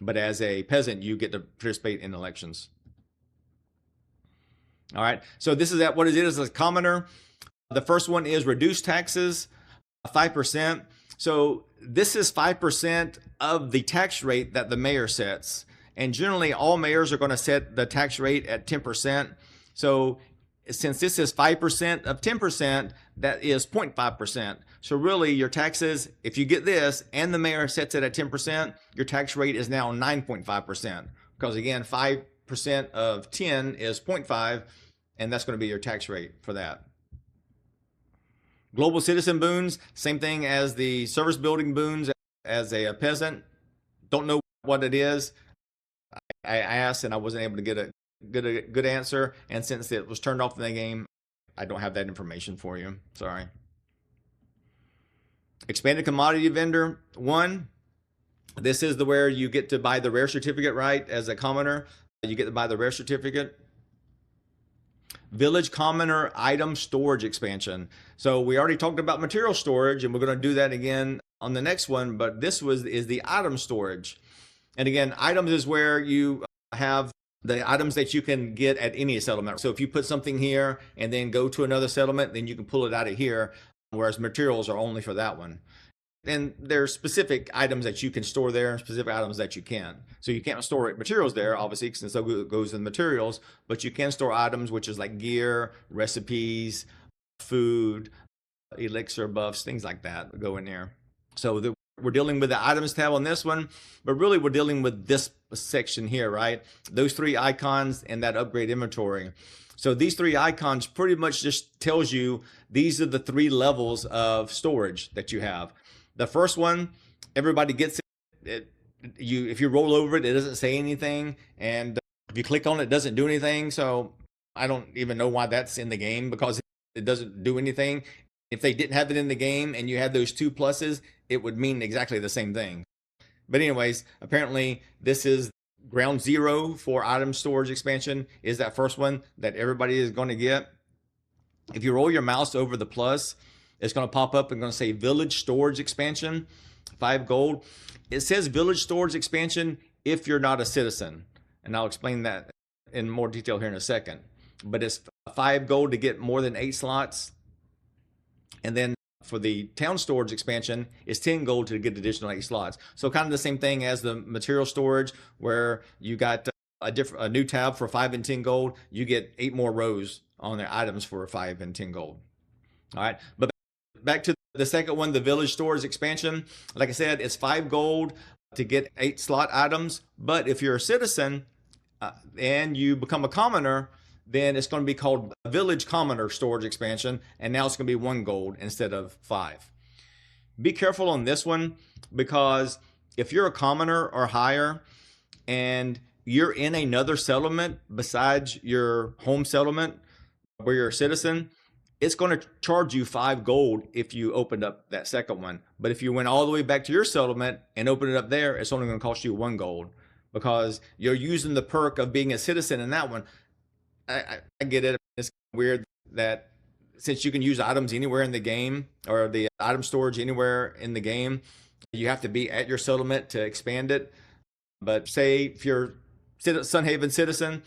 But as a peasant, you get to participate in elections. All right, so this is what it is as a commoner. The first one is reduced taxes, 5%. So this is 5% of the tax rate that the mayor sets. And generally, all mayors are going to set the tax rate at 10%. So since this is 5% of 10%, that is 0.5%. So really, your taxes, if you get this and the mayor sets it at 10%, your tax rate is now 9.5%. Because again, 5% of 10 is 0.5, and that's going to be your tax rate for that. Global citizen boons, same thing as the service building boons as a peasant. Don't know what it is. I asked and I wasn't able to get a good answer, and since it was turned off in the game, I don't have that information for you. Sorry. Expanded commodity vendor 1. This is where you get to buy the rare certificate, right? As a commoner, you get to buy the rare certificate. Village commoner item storage expansion. So we already talked about material storage, and we're going to do that again on the next one, but this is the item storage. And again, items is where you have the items that you can get at any settlement. So if you put something here and then go to another settlement, then you can pull it out of here, whereas materials are only for that one. And there's specific items that you can store there and specific items that you can't. So you can't store materials there, obviously, since it goes in materials, but you can store items, which is like gear, recipes, food, elixir buffs, things like that go in there. So we're dealing with the items tab on this one, but really we're dealing with this section here, right? Those 3 icons and that upgrade inventory. So these 3 icons pretty much just tells you these are the 3 levels of storage that you have. The first one, everybody gets it. If you roll over it, it doesn't say anything, and if you click on it, it doesn't do anything. So I don't even know why that's in the game, because it doesn't do anything. If they didn't have it in the game and you had those 2 pluses, it would mean exactly the same thing. But anyways, apparently this is ground zero for item storage expansion, is that first one that everybody is going to get. If you roll your mouse over the plus, it's going to pop up and going to say village storage expansion, 5 gold. It says village storage expansion if you're not a citizen, and I'll explain that in more detail here in a second. But it's 5 gold to get more than 8 slots, and then for the town storage expansion, it's 10 gold to get additional 8 slots. So kind of the same thing as the material storage, where you got a new tab for 5 and 10 gold. You get 8 more rows on their items for 5 and 10 gold. All right, but back to the second one, the village storage expansion. Like I said, it's 5 gold to get 8 slot items. But if you're a citizen and you become a commoner, then it's going to be called Village Commoner Storage Expansion, and now it's going to be 1 gold instead of 5. Be careful on this one, because if you're a commoner or higher and you're in another settlement besides your home settlement where you're a citizen, it's going to charge you 5 gold if you opened up that second one. But if you went all the way back to your settlement and opened it up there, it's only going to cost you 1 gold, because you're using the perk of being a citizen in that one. I get it. It's weird that since you can use items anywhere in the game, or the item storage anywhere in the game, you have to be at your settlement to expand it. But say if you're Sunhaven citizen,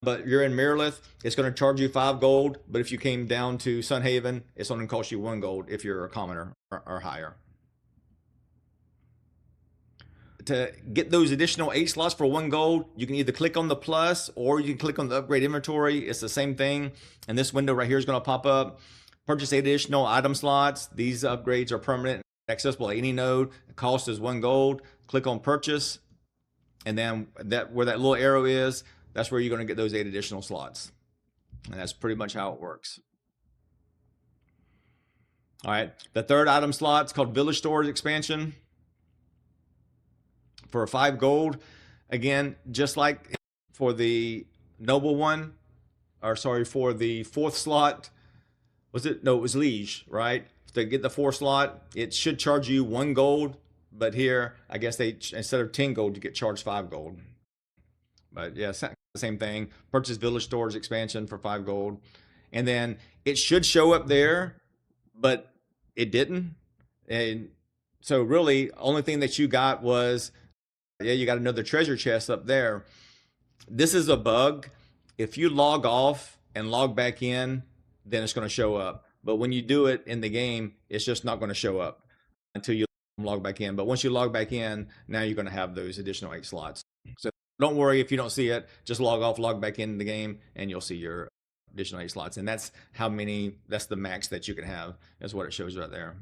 but you're in Miralith, it's going to charge you 5 gold. But if you came down to Sunhaven, it's only going to cost you 1 gold if you're a commoner or higher. To get those additional 8 slots for 1 gold, you can either click on the plus or you can click on the upgrade inventory. It's the same thing. And this window right here is going to pop up. Purchase additional item slots. These upgrades are permanent, accessible at any node. The cost is 1 gold. Click on purchase. And then where that little arrow is, that's where you're going to get those 8 additional slots. And that's pretty much how it works. All right. The third item slot is called Village Storage Expansion. For 5 gold, again, just like for the noble one, or sorry, for the 4th slot, was it? No, it was liege, right? To get the 4th slot, it should charge you 1 gold, but here, I guess they, instead of 10 gold, you get charged 5 gold. But yeah, same thing. Purchase village storage expansion for 5 gold. And then it should show up there, but it didn't. And so really, only thing that you got was, yeah, you got another treasure chest up there. This is a bug. If you log off and log back in, then it's going to show up. But when you do it in the game, it's just not going to show up until you log back in. But once you log back in, now you're going to have those additional 8 slots. So don't worry if you don't see it. Just log off, log back in the game, and you'll see your additional 8 slots. And that's how many, that's the max that you can have, is what it shows right there.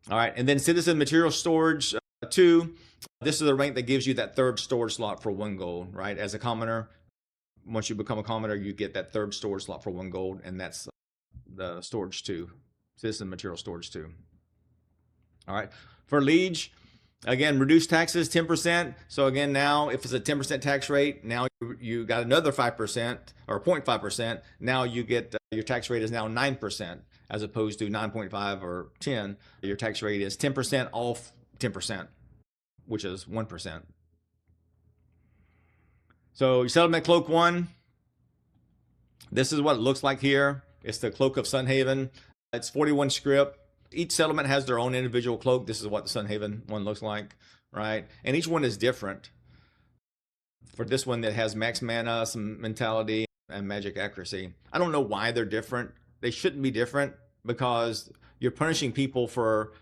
All right, and then Citizen Material Storage 2. This is the rank that gives you that 3rd storage slot for 1 gold, right? As a commoner, once you become a commoner, you get that 3rd storage slot for 1 gold, and that's the storage 2, Citizen Material Storage 2. All right, for liege, again, reduced taxes 10%. So again, now if it's a 10% tax rate, now you got another 5% or 0.5%. Now you get your tax rate is now 9% as opposed to 9.5 or 10. Your tax rate is 10% off 10%, which is 1%. So your settlement cloak 1, this is what it looks like here. It's the cloak of Sunhaven. It's 41 script. Each settlement has their own individual cloak. This is what the Sunhaven one looks like, right? And each one is different. For this one that has max mana, some mentality, and magic accuracy. I don't know why they're different. They shouldn't be different because you're punishing people for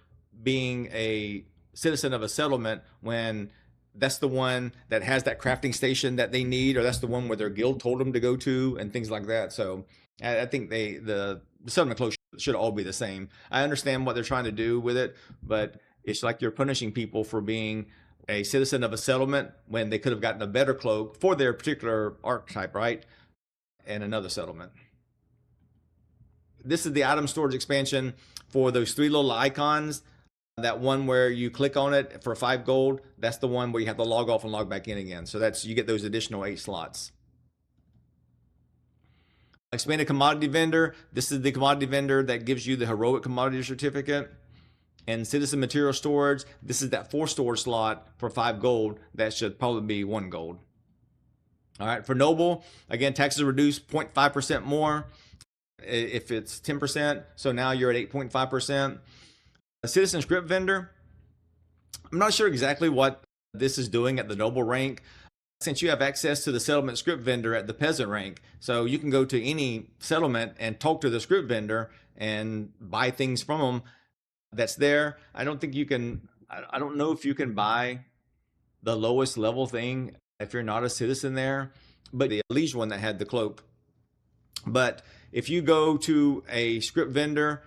being a citizen of a settlement when that's the one that has that crafting station that they need, or that's the one where their guild told them to go to, and things like that. So I think the settlement cloak should all be the same. I understand what they're trying to do with it, but it's like you're punishing people for being a citizen of a settlement when they could have gotten a better cloak for their particular archetype, right? And another settlement. This is the item storage expansion for those 3 little icons. That one where you click on it for 5 gold, that's the one where you have to log off and log back in again. So that's, you get those additional 8 slots. Expanded commodity vendor. This is the commodity vendor that gives you the heroic commodity certificate. And citizen material storage. This is that 4 storage slot for 5 gold. That should probably be 1 gold. All right, for noble, again, taxes reduced 0.5% more if it's 10%. So now you're at 8.5%. A citizen script vendor, I'm not sure exactly what this is doing at the noble rank, since you have access to the settlement script vendor at the peasant rank. So you can go to any settlement and talk to the script vendor and buy things from them that's there. I don't think you can, I don't know if you can buy the lowest level thing if you're not a citizen there, but the liege one that had the cloak. But if you go to a script vendor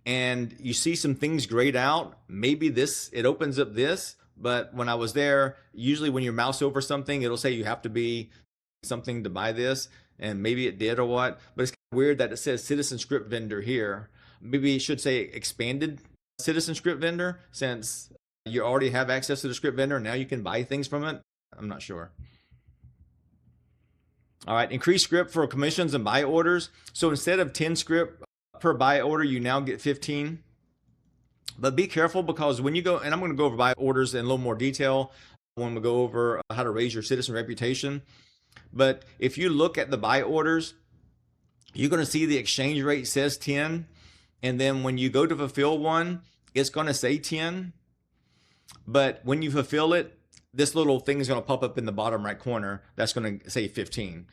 and you see some things grayed out, maybe this, it opens up this. But when I was there, usually when you mouse over something, it'll say you have to be something to buy this, and maybe it did or what. But it's kind of weird that it says citizen script vendor here. Maybe it should say expanded citizen script vendor, since you already have access to the script vendor. Now you can buy things from it. I'm not sure. All right, increase script for commissions and buy orders. So instead of 10 script per buy order, you now get 15. But be careful, because when you go, and I'm going to go over buy orders in a little more detail when we go over how to raise your citizen reputation. But if you look at the buy orders, you're going to see the exchange rate says 10. And then when you go to fulfill one, it's going to say 10. But when you fulfill it, this little thing is going to pop up in the bottom right corner. That's going to say 15.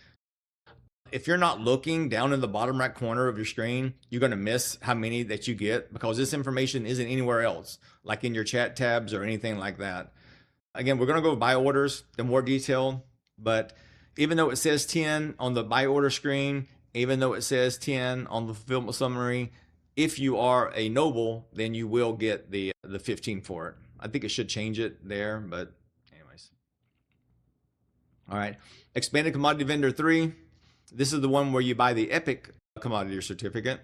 If you're not looking down in the bottom right corner of your screen, you're going to miss how many that you get, because this information isn't anywhere else, like in your chat tabs or anything like that. Again, we're going to go buy orders in more detail, but even though it says 10 on the buy order screen, even though it says 10 on the fulfillment summary, if you are a noble, then you will get the 15 for it. I think it should change it there, but anyways. All right, expanded commodity vendor 3. This is the one where you buy the epic commodity certificate.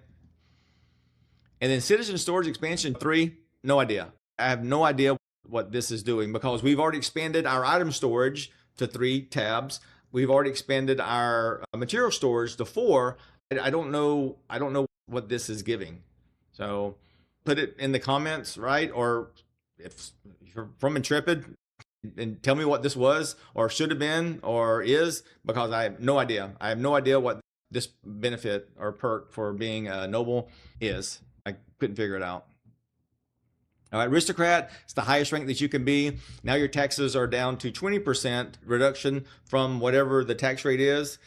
And then citizen storage expansion 3, no idea. I have no idea what this is doing, because we've already expanded our item storage to 3 tabs. we've already expanded our material storage to 4. I don't know what this is giving. So put it in the comments, right? Or if you're from Intrepid, and tell me what this was or should have been or is, because I have no idea. I have no idea what this benefit or perk for being a noble is. I couldn't figure it out. All right, aristocrat, it's the highest rank that you can be. Now your taxes are down to 20% reduction from whatever the tax rate is.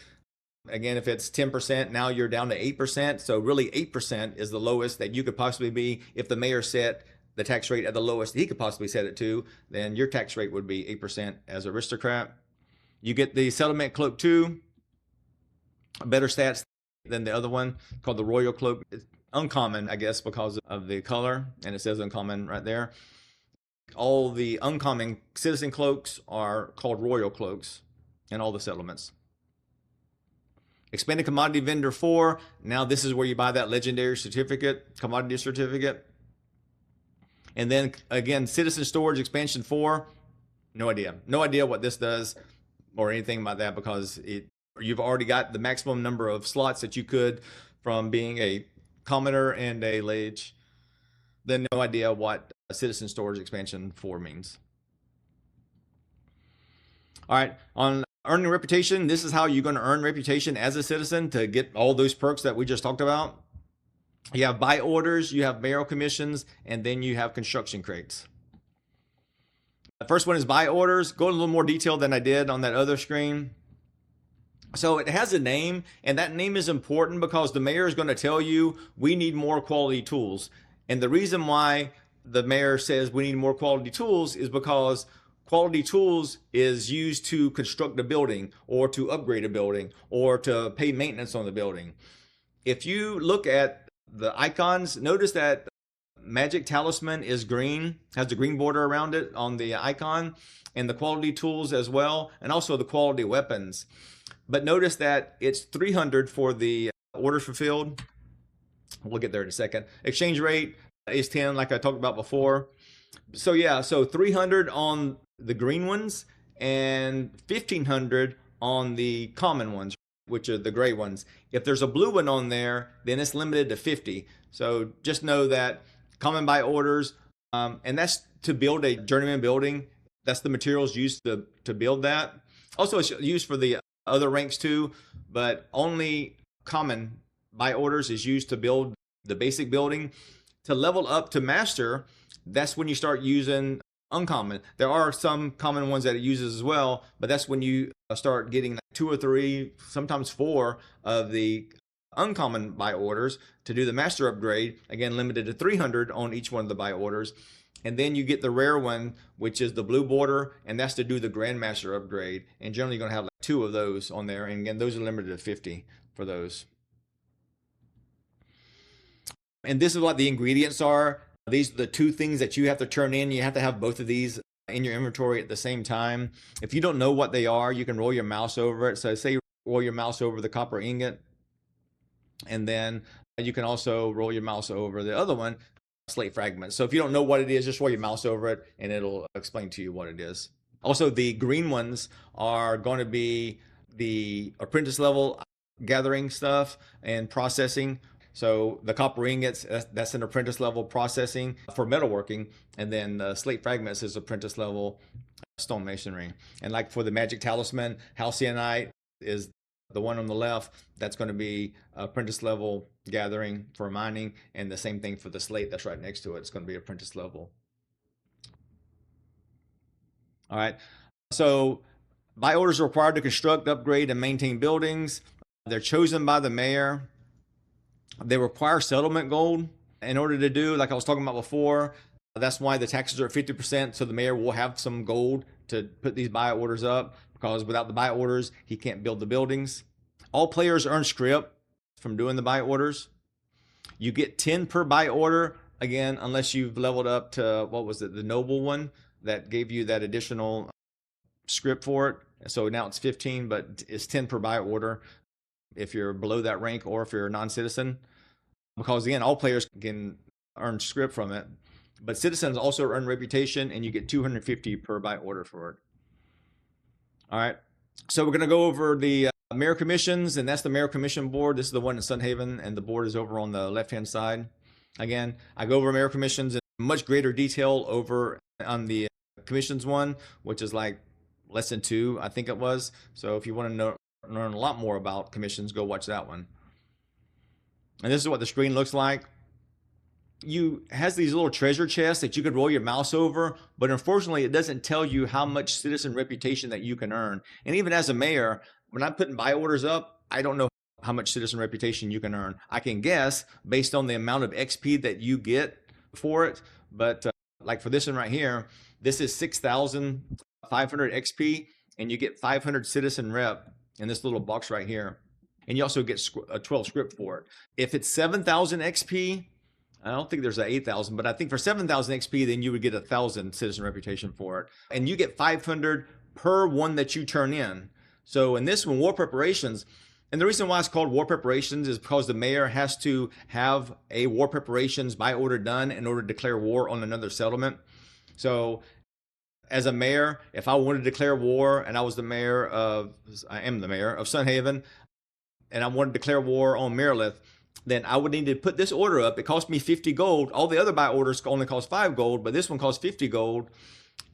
Again, if it's 10%, now you're down to 8%. So really 8% is the lowest that you could possibly be. If the mayor set the tax rate at the lowest he could possibly set it to, then your tax rate would be 8% as aristocrat. You get the settlement cloak 2, better stats than the other one called the royal cloak. It's uncommon, I guess, because of the color, and it says uncommon right there. All the uncommon citizen cloaks are called royal cloaks in all the settlements. Expanded commodity vendor 4. Now this is where you buy that legendary certificate, commodity certificate. And then again, citizen storage expansion 4. No idea what this does or anything about that, because you've already got the maximum number of slots that you could from being a commoner and a liege. Then no idea what a citizen storage expansion 4 means. All right, on earning reputation, this is how you're going to earn reputation as a citizen to get all those perks that we just talked about. You have buy orders, you have mayoral commissions, and then you have construction crates. The first one is buy orders. Go in a little more detail than I did on that other screen. So it has a name, and that name is important because the mayor is going to tell you we need more quality tools. And the reason why the mayor says we need more quality tools is because quality tools is used to construct a building or to upgrade a building or to pay maintenance on the building. If you look at the icons, notice that magic talisman is green, has a green border around it on the icon, and the quality tools as well, and also the quality weapons. But notice that it's 300 for the orders fulfilled. We'll get there in a second. Exchange rate is 10, like I talked about before. So yeah, so 300 on the green ones and 1500 on the common ones, which are the gray ones. If there's a blue one on there, then it's limited to 50. So just know that common buy orders, and that's to build a journeyman building. That's the materials used to build that. Also, it's used for the other ranks too, but only common buy orders is used to build the basic building. To level up to master, that's when you start using uncommon. There are some common ones that it uses as well, but that's when you start getting like 2 or 3, sometimes 4 of the uncommon buy orders to do the master upgrade. Again, limited to 300 on each one of the buy orders. And then you get the rare one, which is the blue border, and that's to do the grandmaster upgrade. And generally you're going to have like 2 of those on there. And again, those are limited to 50 for those. And this is what the ingredients are. These are the 2 things that you have to turn in. You have to have both of these in your inventory at the same time. If you don't know what they are, you can roll your mouse over it. So say you roll your mouse over the copper ingot, and then you can also roll your mouse over the other one, slate fragments. So if you don't know what it is, just roll your mouse over it and it'll explain to you what it is. Also, the green ones are going to be the apprentice level gathering stuff and processing. So the copper ingots, that's an apprentice level processing for metalworking. And then the slate fragments is apprentice level stonemasonry. And like for the magic talisman, halcyanite is the one on the left. That's going to be apprentice level gathering for mining. And the same thing for the slate that's right next to it. It's going to be apprentice level. All right. So buy orders are required to construct, upgrade, and maintain buildings. They're chosen by the mayor. They require settlement gold in order to do, like I was talking about before. That's why the taxes are at 50%. So the mayor will have some gold to put these buy orders up, because without the buy orders, he can't build the buildings. All players earn script from doing the buy orders. You get 10 per buy order, again, unless you've leveled up to, what was it, the noble one that gave you that additional script for it. So now it's 15, but it's 10 per buy order if you're below that rank or if you're a non-citizen, because again, all players can earn script from it, but citizens also earn reputation, and you get 250 per buy order for it. All right. So we're going to go over the mayor commissions, and that's the mayor commission board. This is the one in Sunhaven, and the board is over on the left-hand side. Again, I go over mayor commissions in much greater detail over on the commissions one, which is like lesson 2, I think it was. So if you want to learn a lot more about commissions, go watch that one. And this is what the screen looks like. You has these little treasure chests that you could roll your mouse over, but unfortunately it doesn't tell you how much citizen reputation that you can earn. And even as a mayor, when I'm putting buy orders up, I don't know how much citizen reputation you can earn. I can guess based on the amount of XP that you get for it, but like for this one right here, this is 6,500 XP, and you get 500 citizen rep in this little box right here. And you also get a 12 script for it. If it's 7,000 XP, I don't think there's an 8,000, but I think for 7,000 XP, then you would get 1,000 citizen reputation for it. And you get 500 per one that you turn in. So in this one, war preparations, and the reason why it's called war preparations is because the mayor has to have a war preparations by order done in order to declare war on another settlement. So as a mayor, if I wanted to declare war and I was the mayor of, I am the mayor of Sunhaven, and I wanted to declare war on Marilith, then I would need to put this order up. It cost me 50 gold. All the other buy orders only cost 5 gold, but this one costs 50 gold.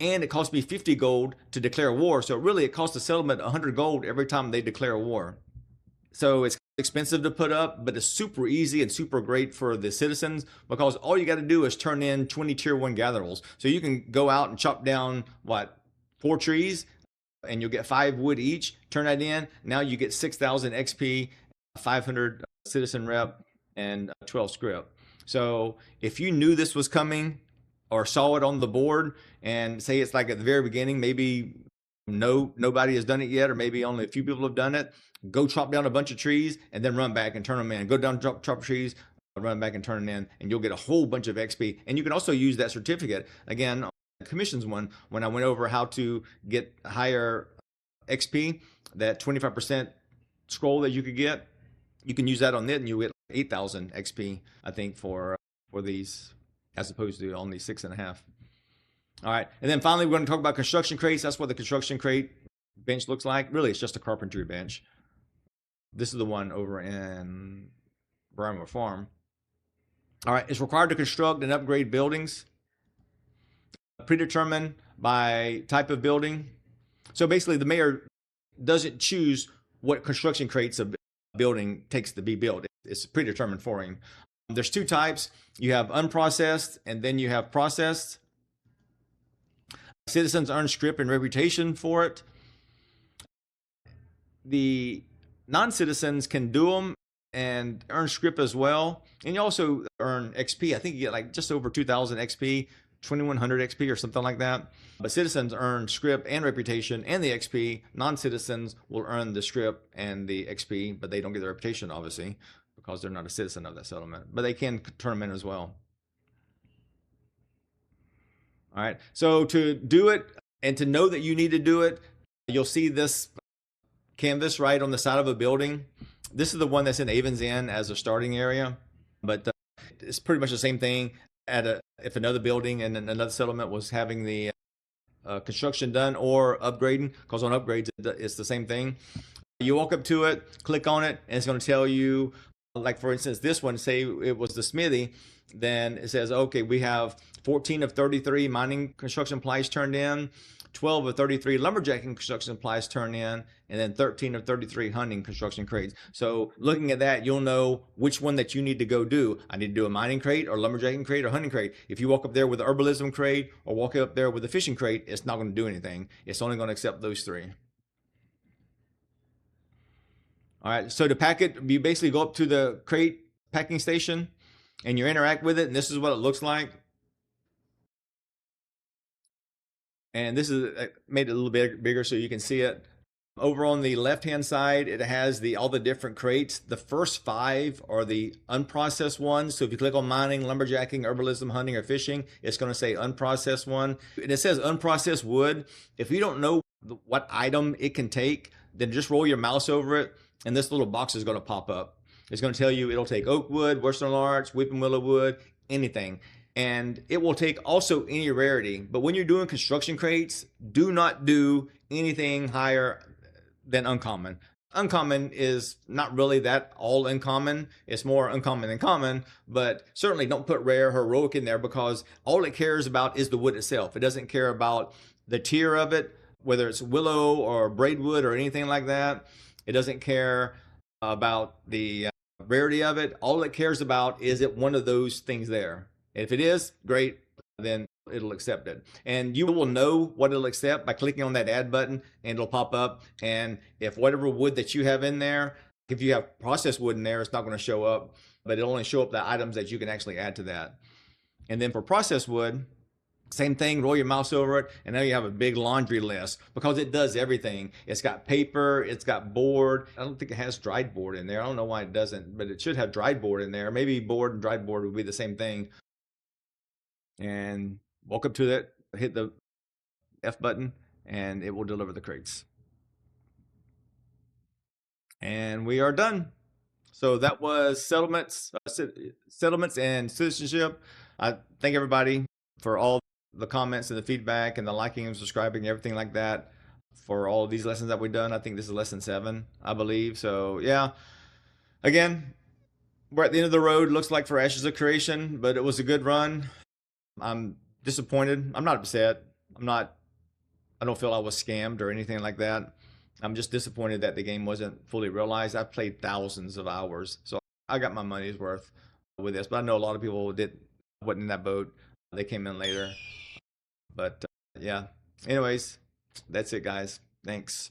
And it cost me 50 gold to declare war. So really it costs the settlement 100 gold every time they declare war. So it's expensive to put up, but it's super easy and super great for the citizens because all you got to do is turn in 20 tier 1 gatherals. So you can go out and chop down, 4 trees, and you'll get 5 wood each. Turn that in. Now you get 6,000 XP, 500 citizen rep, and 12 script. So if you knew this was coming or saw it on the board, and say it's like at the very beginning, maybe nobody has done it yet, or maybe only a few people have done it, go chop down a bunch of trees and then run back and turn them in. Go down, chop trees, run back and turn them in, and you'll get a whole bunch of XP. And you can also use that certificate again on the commissions one. When I went over how to get higher XP, that 25% scroll that you could get, you can use that on it, and you get 8,000 XP, I think, for these, as opposed to only 6.5. All right, and then finally, we're going to talk about construction crates. That's what the construction crate bench looks like. Really, it's just a carpentry bench. This is the one over in Bramwell Farm. All right, it's required to construct and upgrade buildings, predetermined by type of building. So basically, the mayor doesn't choose what construction crates a building takes to be built. It's predetermined for him. There's 2 types. You have unprocessed, and then you have processed. Citizens earn script and reputation for it. The non-citizens can do them and earn script as well. And you also earn XP. I think you get like just over 2,000 XP, 2,100 XP or something like that. But citizens earn script and reputation and the XP. Non-citizens will earn the script and the XP, but they don't get the reputation, obviously, because they're not a citizen of that settlement. But they can turn them in as well. All right, so to do it and to know that you need to do it, you'll see this canvas right on the side of a building. This is the one that's in Avon's Inn as a starting area, but it's pretty much the same thing if another building and another settlement was having the construction done or upgrading, because on upgrades it's the same thing. You walk up to it, click on it, and it's going to tell you, like for instance, this one, say it was the smithy, then it says, okay, we have 14 of 33 mining construction supplies turned in, 12 of 33 lumberjacking construction supplies turned in, and then 13 of 33 hunting construction crates. So looking at that, you'll know which one that you need to go do. I need to do a mining crate or lumberjacking crate or hunting crate. If you walk up there with the herbalism crate or walk up there with the fishing crate, it's not going to do anything. It's only going to accept those 3. All right, so to pack it, you basically go up to the crate packing station and you interact with it, and this is what it looks like. And this is made it a little bit bigger so you can see it. Over on the left-hand side, it has all the different crates. The first 5 are the unprocessed ones. So if you click on mining, lumberjacking, herbalism, hunting, or fishing, it's going to say unprocessed one. And it says unprocessed wood. If you don't know what item it can take, then just roll your mouse over it, and this little box is going to pop up. It's going to tell you it'll take oak wood, western larch, weeping willow wood, anything. And it will take also any rarity. But when you're doing construction crates, do not do anything higher than uncommon. Uncommon is not really that all uncommon. It's more uncommon than common, but certainly don't put rare heroic in there because all it cares about is the wood itself. It doesn't care about the tier of it, whether it's willow or braidwood or anything like that. It doesn't care about the rarity of it. All it cares about is it one of those things there. If it is, great, then it'll accept it. And you will know what it'll accept by clicking on that add button and it'll pop up. And if whatever wood that you have in there, if you have processed wood in there, it's not going to show up, but it'll only show up the items that you can actually add to that. And then for processed wood, same thing, roll your mouse over it, and now you have a big laundry list because it does everything. It's got paper, it's got board. I don't think it has dried board in there. I don't know why it doesn't, but it should have dried board in there. Maybe board and dried board would be the same thing. And walk up to that, hit the F button, and it will deliver the crates. And we are done. So that was settlements and citizenship. I thank everybody for all the comments and the feedback and the liking and subscribing and everything like that for all of these lessons that we've done. I think this is lesson 7, I believe. So yeah, again, we're at the end of the road, looks like, for Ashes of Creation, but it was a good run. I'm disappointed. I'm not upset. I don't feel I was scammed or anything like that. I'm just disappointed that the game wasn't fully realized. I've played thousands of hours, so I got my money's worth with this. But I know a lot of people wasn't in that boat. They came in later. But yeah. Anyways, that's it, guys. Thanks.